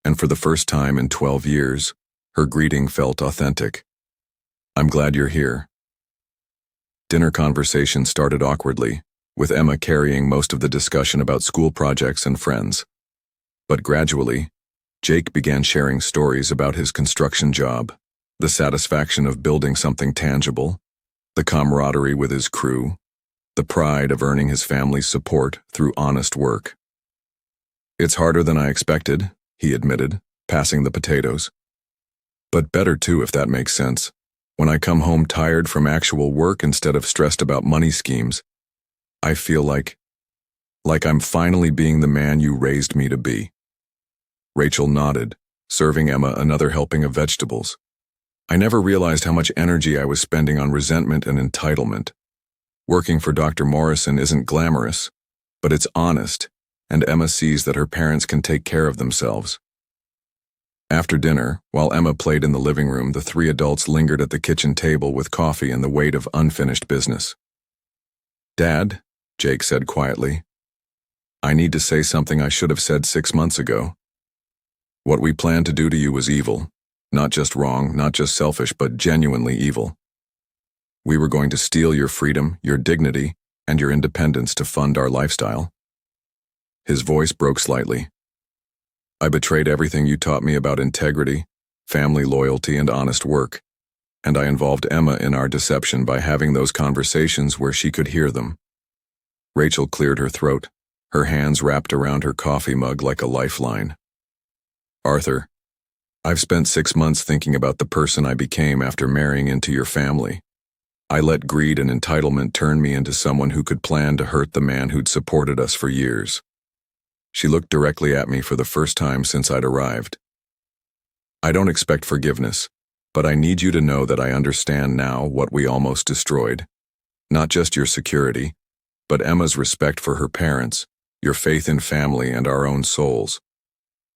and for the first time in 12 years, her greeting felt authentic. I'm glad you're here. Dinner conversation started awkwardly, with Emma carrying most of the discussion about school projects and friends. But gradually, Jake began sharing stories about his construction job, the satisfaction of building something tangible, the camaraderie with his crew, the pride of earning his family's support through honest work. "It's harder than I expected," he admitted, passing the potatoes. "But better too, if that makes sense. When I come home tired from actual work instead of stressed about money schemes, I feel like I'm finally being the man you raised me to be." Rachel nodded, serving Emma another helping of vegetables. "I never realized how much energy I was spending on resentment and entitlement. Working for Dr. Morrison isn't glamorous, but it's honest, and Emma sees that her parents can take care of themselves." After dinner, while Emma played in the living room, the three adults lingered at the kitchen table with coffee and the weight of unfinished business. "Dad," Jake said quietly, "I need to say something I should have said 6 months ago. What we planned to do to you was evil. Not just wrong, not just selfish, but genuinely evil. We were going to steal your freedom, your dignity, and your independence to fund our lifestyle." His voice broke slightly. "I betrayed everything you taught me about integrity, family loyalty, and honest work, and I involved Emma in our deception by having those conversations where she could hear them." Rachel cleared her throat, her hands wrapped around her coffee mug like a lifeline. "Arthur, I've spent 6 months thinking about the person I became after marrying into your family. I let greed and entitlement turn me into someone who could plan to hurt the man who'd supported us for years." She looked directly at me for the first time since I'd arrived. "I don't expect forgiveness, but I need you to know that I understand now what we almost destroyed. Not just your security, but Emma's respect for her parents, your faith in family, and our own souls.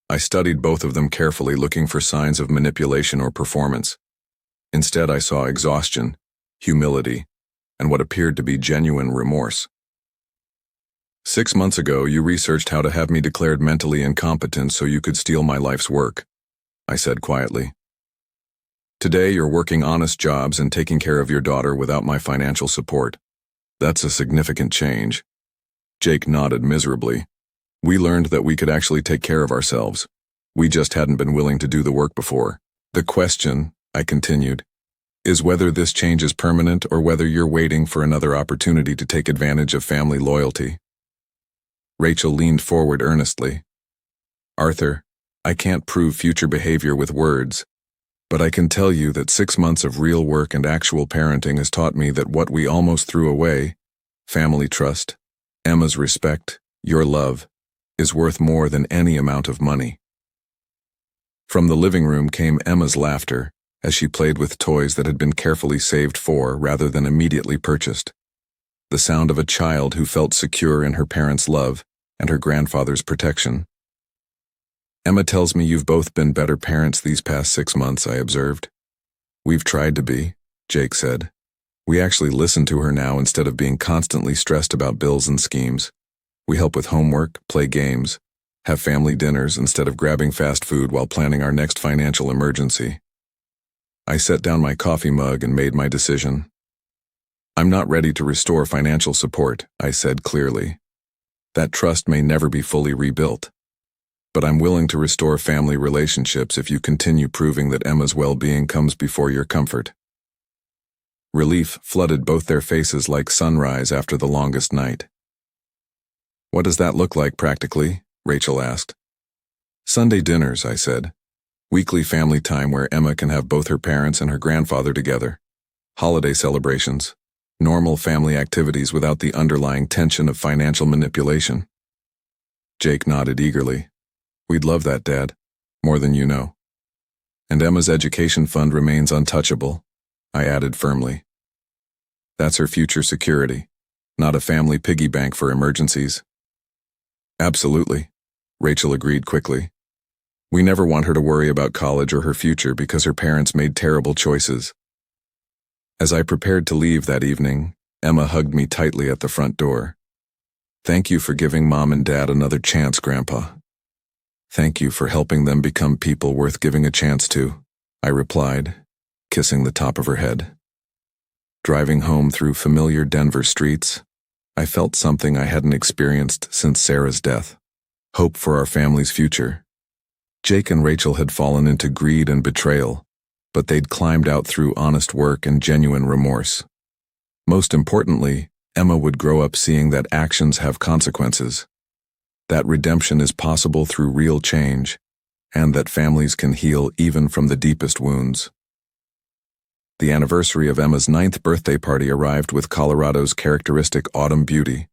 I studied both of them carefully, looking for signs of manipulation or performance. Instead, I saw exhaustion, humility, and what appeared to be genuine remorse. 6 months ago, you researched how to have me declared mentally incompetent so you could steal my life's work," I said quietly. "Today, you're working honest jobs and taking care of your daughter without my financial support. That's a significant change." Jake nodded miserably. "We learned that we could actually take care of ourselves. We just hadn't been willing to do the work before. The question," I continued, "is whether this change is permanent or whether you're waiting for another opportunity to take advantage of family loyalty." Rachel leaned forward earnestly. "Arthur, I can't prove future behavior with words, but I can tell you that 6 months of real work and actual parenting has taught me that what we almost threw away, family trust, Emma's respect, your love, is worth more than any amount of money." From the living room came Emma's laughter as she played with toys that had been carefully saved for rather than immediately purchased. The sound of a child who felt secure in her parents' love and her grandfather's protection. "Emma tells me you've both been better parents these past 6 months," I observed. "We've tried to be," Jake said. "We actually listen to her now instead of being constantly stressed about bills and schemes. We help with homework, play games, have family dinners instead of grabbing fast food while planning our next financial emergency." I set down my coffee mug and made my decision. "I'm not ready to restore financial support," I said clearly. "That trust may never be fully rebuilt. But I'm willing to restore family relationships if you continue proving that Emma's well-being comes before your comfort." Relief flooded both their faces like sunrise after the longest night. "What does that look like practically?" Rachel asked. "Sunday dinners," I said. "Weekly family time where Emma can have both her parents and her grandfather together. Holiday celebrations. Normal family activities without the underlying tension of financial manipulation." Jake nodded eagerly. "We'd love that, Dad. More than you know. And Emma's education fund remains untouchable," I added firmly. "That's her future security, not a family piggy bank for emergencies." "Absolutely," Rachel agreed quickly. "We never want her to worry about college or her future because her parents made terrible choices." As I prepared to leave that evening, Emma hugged me tightly at the front door. "Thank you for giving Mom and Dad another chance, Grandpa." "Thank you for helping them become people worth giving a chance to," I replied, kissing the top of her head. Driving home through familiar Denver streets, I felt something I hadn't experienced since Sarah's death. Hope for our family's future. Jake and Rachel had fallen into greed and betrayal, but they'd climbed out through honest work and genuine remorse. Most importantly, Emma would grow up seeing that actions have consequences, that redemption is possible through real change, and that families can heal even from the deepest wounds. The anniversary of Emma's 9th birthday party arrived with Colorado's characteristic autumn beauty,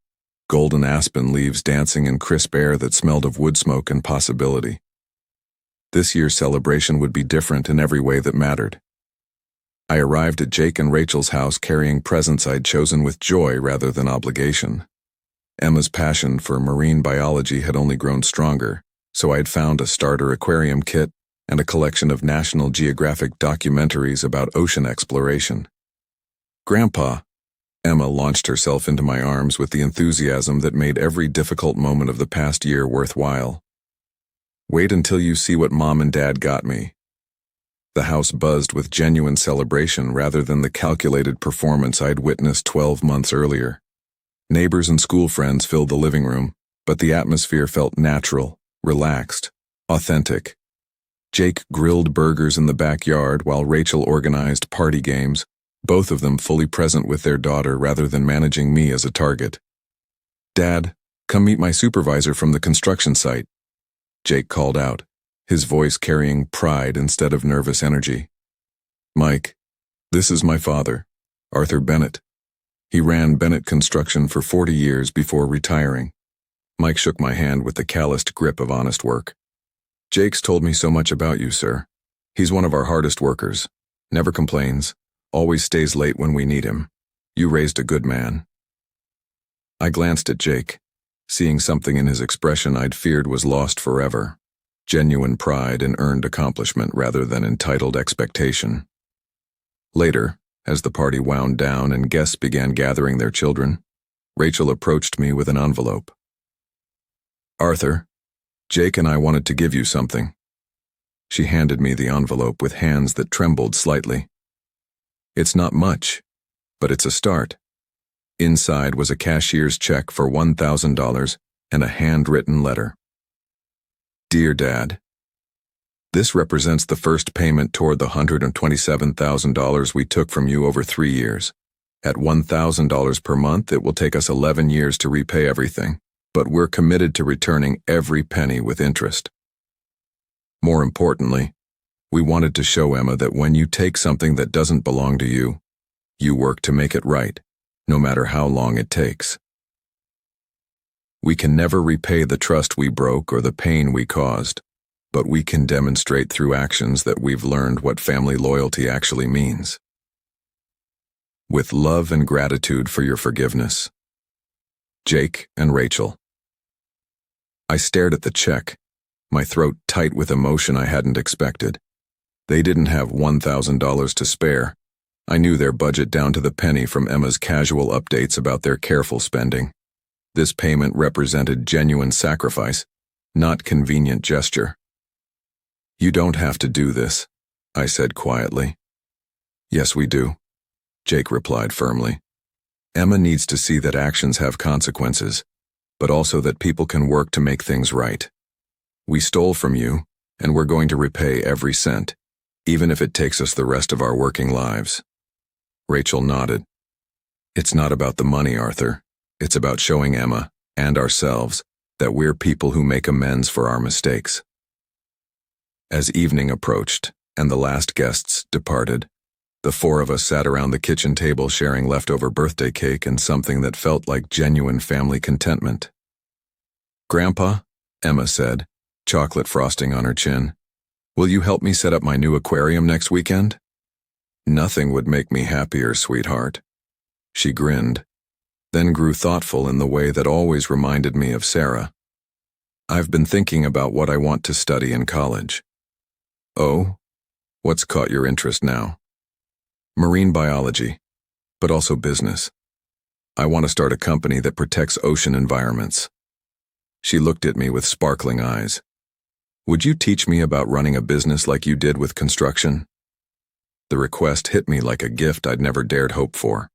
golden aspen leaves dancing in crisp air that smelled of wood smoke and possibility. This year's celebration would be different in every way that mattered. I arrived at Jake and Rachel's house carrying presents I'd chosen with joy rather than obligation. Emma's passion for marine biology had only grown stronger, so I had found a starter aquarium kit and a collection of National Geographic documentaries about ocean exploration. "Grandpa," Emma launched herself into my arms with the enthusiasm that made every difficult moment of the past year worthwhile. "Wait until you see what Mom and Dad got me." The house buzzed with genuine celebration rather than the calculated performance I'd witnessed 12 months earlier. Neighbors and school friends filled the living room, but the atmosphere felt natural, relaxed, authentic. Jake grilled burgers in the backyard while Rachel organized party games, both of them fully present with their daughter rather than managing me as a target. "Dad, come meet my supervisor from the construction site," Jake called out, his voice carrying pride instead of nervous energy. "Mike, this is my father, Arthur Bennett. He ran Bennett Construction for 40 years before retiring." Mike shook my hand with the calloused grip of honest work. "Jake's told me so much about you, sir. He's one of our hardest workers, never complains, always stays late when we need him. You raised a good man." I glanced at Jake, seeing something in his expression I'd feared was lost forever. Genuine pride in earned accomplishment rather than entitled expectation. Later, as the party wound down and guests began gathering their children, Rachel approached me with an envelope. "Arthur, Jake and I wanted to give you something." She handed me the envelope with hands that trembled slightly. "It's not much, but it's a start." Inside was a cashier's check for $1,000 and a handwritten letter. "Dear Dad, this represents the first payment toward the $127,000 we took from you over 3 years. At $1,000 per month, it will take us 11 years to repay everything, but we're committed to returning every penny with interest. More importantly, we wanted to show Emma that when you take something that doesn't belong to you, you work to make it right, no matter how long it takes. We can never repay the trust we broke or the pain we caused, but we can demonstrate through actions that we've learned what family loyalty actually means. With love and gratitude for your forgiveness. Jake and Rachel." I stared at the check, my throat tight with emotion I hadn't expected. They didn't have $1,000 to spare. I knew their budget down to the penny from Emma's casual updates about their careful spending. This payment represented genuine sacrifice, not convenient gesture. "You don't have to do this," I said quietly. "Yes, we do," Jake replied firmly. "Emma needs to see that actions have consequences, but also that people can work to make things right. We stole from you, and we're going to repay every cent, even if it takes us the rest of our working lives." Rachel nodded. "It's not about the money, Arthur. It's about showing Emma, and ourselves, that we're people who make amends for our mistakes." As evening approached, and the last guests departed, the 4 of us sat around the kitchen table sharing leftover birthday cake and something that felt like genuine family contentment. "Grandpa," Emma said, chocolate frosting on her chin, "will you help me set up my new aquarium next weekend?" "Nothing would make me happier, sweetheart." She grinned, then grew thoughtful in the way that always reminded me of Sarah. "I've been thinking about what I want to study in college." "Oh? What's caught your interest now?" "Marine biology, but also business. I want to start a company that protects ocean environments." She looked at me with sparkling eyes. "Would you teach me about running a business like you did with construction?" The request hit me like a gift I'd never dared hope for.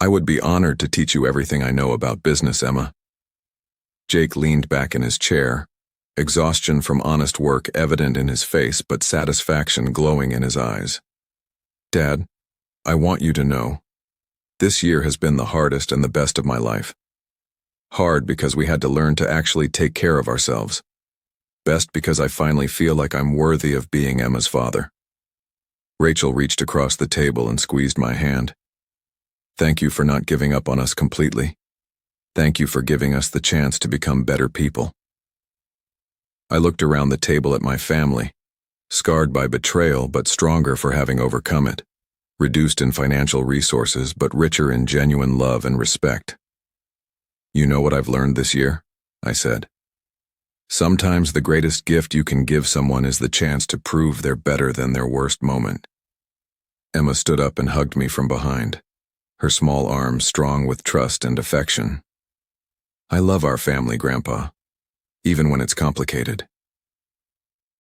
"I would be honored to teach you everything I know about business, Emma." Jake leaned back in his chair, exhaustion from honest work evident in his face but satisfaction glowing in his eyes. "Dad, I want you to know, This year has been the hardest and the best of my life. Hard because we had to learn to actually take care of ourselves. Best because I finally feel like I'm worthy of being Emma's father. Rachel reached across the table and squeezed my hand. Thank you for not giving up on us completely. Thank you for giving us the chance to become better people. I looked around the table at my family, scarred by betrayal but stronger for having overcome it, reduced in financial resources but richer in genuine love and respect. You know what I've learned this year? I said. Sometimes the greatest gift you can give someone is the chance to prove they're better than their worst moment. Emma stood up and hugged me from behind, her small arms strong with trust and affection. I love our family, Grandpa, even when it's complicated.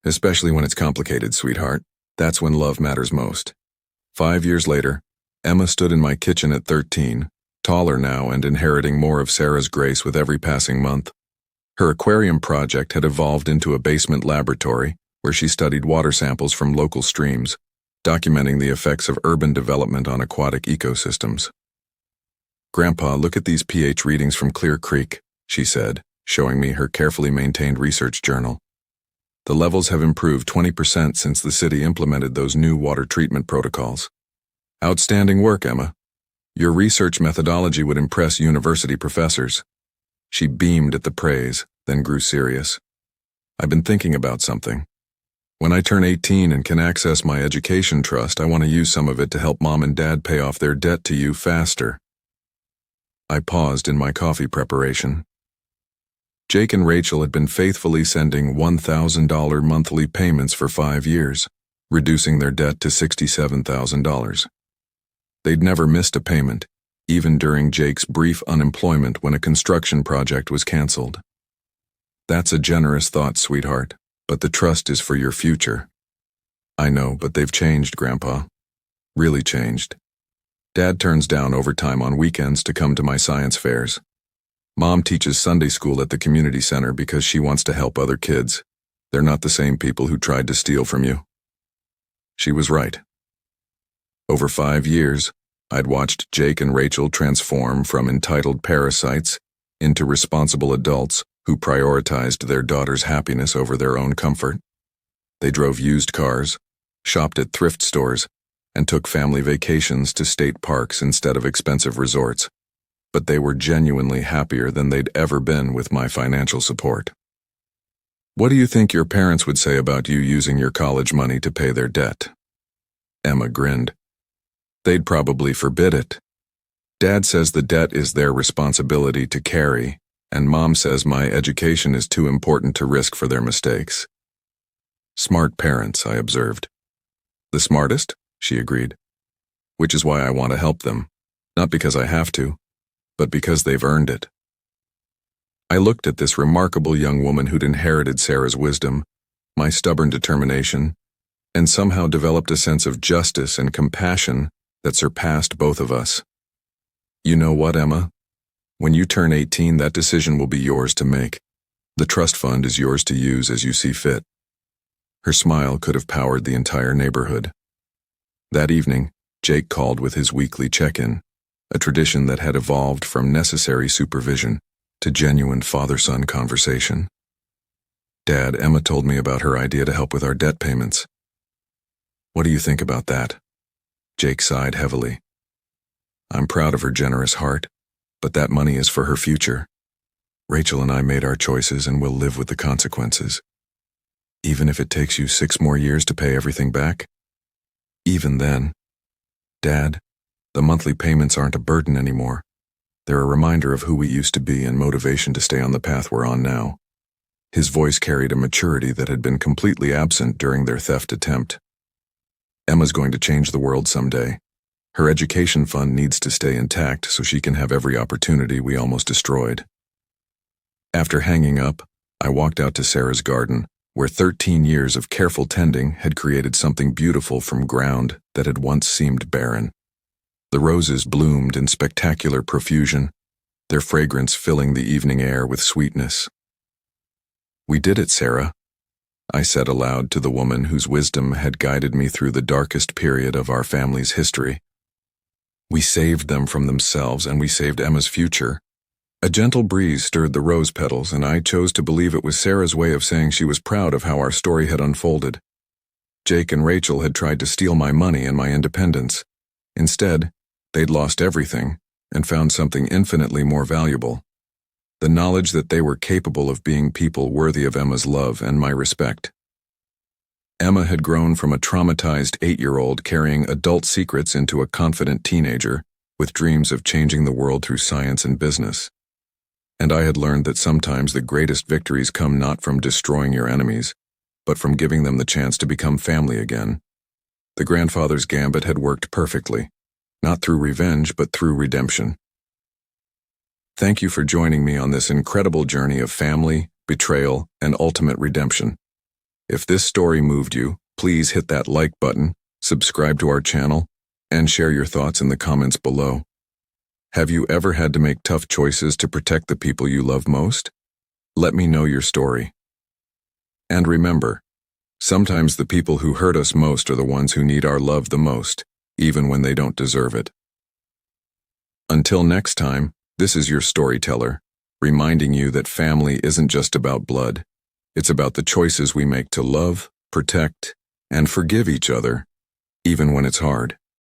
Especially when it's complicated, sweetheart. That's when love matters most. 5 years later, Emma stood in my kitchen at 13, taller now and inheriting more of Sarah's grace with every passing month. Her aquarium project had evolved into a basement laboratory where she studied water samples from local streams, documenting the effects of urban development on aquatic ecosystems. Grandpa, look at these pH readings from Clear Creek, she said, showing me her carefully maintained research journal. The levels have improved 20% since the city implemented those new water treatment protocols. Outstanding work, Emma. Your research methodology would impress university professors. She beamed at the praise, then grew serious. I've been thinking about something. When I turn 18 and can access my education trust, I want to use some of it to help Mom and Dad pay off their debt to you faster. I paused in my coffee preparation. Jake and Rachel had been faithfully sending $1,000 monthly payments for 5 years, reducing their debt to $67,000. They'd never missed a payment, even during Jake's brief unemployment when a construction project was canceled. That's a generous thought, sweetheart, but the trust is for your future. I know, but they've changed, Grandpa. Really changed. Dad turns down overtime on weekends to come to my science fairs. Mom teaches Sunday school at the community center because she wants to help other kids. They're not the same people who tried to steal from you. She was right. Over 5 years, I'd watched Jake and Rachel transform from entitled parasites into responsible adults who prioritized their daughter's happiness over their own comfort. They drove used cars, shopped at thrift stores, and took family vacations to state parks instead of expensive resorts. But they were genuinely happier than they'd ever been with my financial support. What do you think your parents would say about you using your college money to pay their debt? Emma grinned. They'd probably forbid it. Dad says the debt is their responsibility to carry, and Mom says my education is too important to risk for their mistakes. Smart parents, I observed. The smartest? She agreed. Which is why I want to help them, not because I have to, but because they've earned it. I looked at this remarkable young woman who'd inherited Sarah's wisdom, my stubborn determination, and somehow developed a sense of justice and compassion that surpassed both of us. You know what, Emma? When you turn 18, that decision will be yours to make. The trust fund is yours to use as you see fit. Her smile could have powered the entire neighborhood. That evening, Jake called with his weekly check-in, a tradition that had evolved from necessary supervision to genuine father-son conversation. Dad, Emma told me about her idea to help with our debt payments. What do you think about that? Jake sighed heavily. I'm proud of her generous heart, but that money is for her future. Rachel and I made our choices and we'll live with the consequences. Even if it takes you 6 more years to pay everything back? Even then, Dad, the monthly payments aren't a burden anymore. They're a reminder of who we used to be and motivation to stay on the path we're on now. His voice carried a maturity that had been completely absent during their theft attempt. Emma's going to change the world someday. Her education fund needs to stay intact so she can have every opportunity we almost destroyed. After hanging up, I walked out to Sarah's garden, where 13 years of careful tending had created something beautiful from ground that had once seemed barren. The roses bloomed in spectacular profusion, their fragrance filling the evening air with sweetness. We did it, Sarah, I said aloud to the woman whose wisdom had guided me through the darkest period of our family's history. We saved them from themselves, and we saved Emma's future. A gentle breeze stirred the rose petals, and I chose to believe it was Sarah's way of saying she was proud of how our story had unfolded. Jake and Rachel had tried to steal my money and my independence. Instead, they'd lost everything and found something infinitely more valuable: the knowledge that they were capable of being people worthy of Emma's love and my respect. Emma had grown from a traumatized 8-year-old carrying adult secrets into a confident teenager with dreams of changing the world through science and business. And I had learned that sometimes the greatest victories come not from destroying your enemies, but from giving them the chance to become family again. The grandfather's gambit had worked perfectly, not through revenge, but through redemption. Thank you for joining me on this incredible journey of family, betrayal, and ultimate redemption. If this story moved you, please hit that like button, subscribe to our channel, and share your thoughts in the comments below. Have you ever had to make tough choices to protect the people you love most? Let me know your story. And remember, sometimes the people who hurt us most are the ones who need our love the most, even when they don't deserve it. Until next time, this is your storyteller, reminding you that family isn't just about blood. It's about the choices we make to love, protect, and forgive each other, even when it's hard.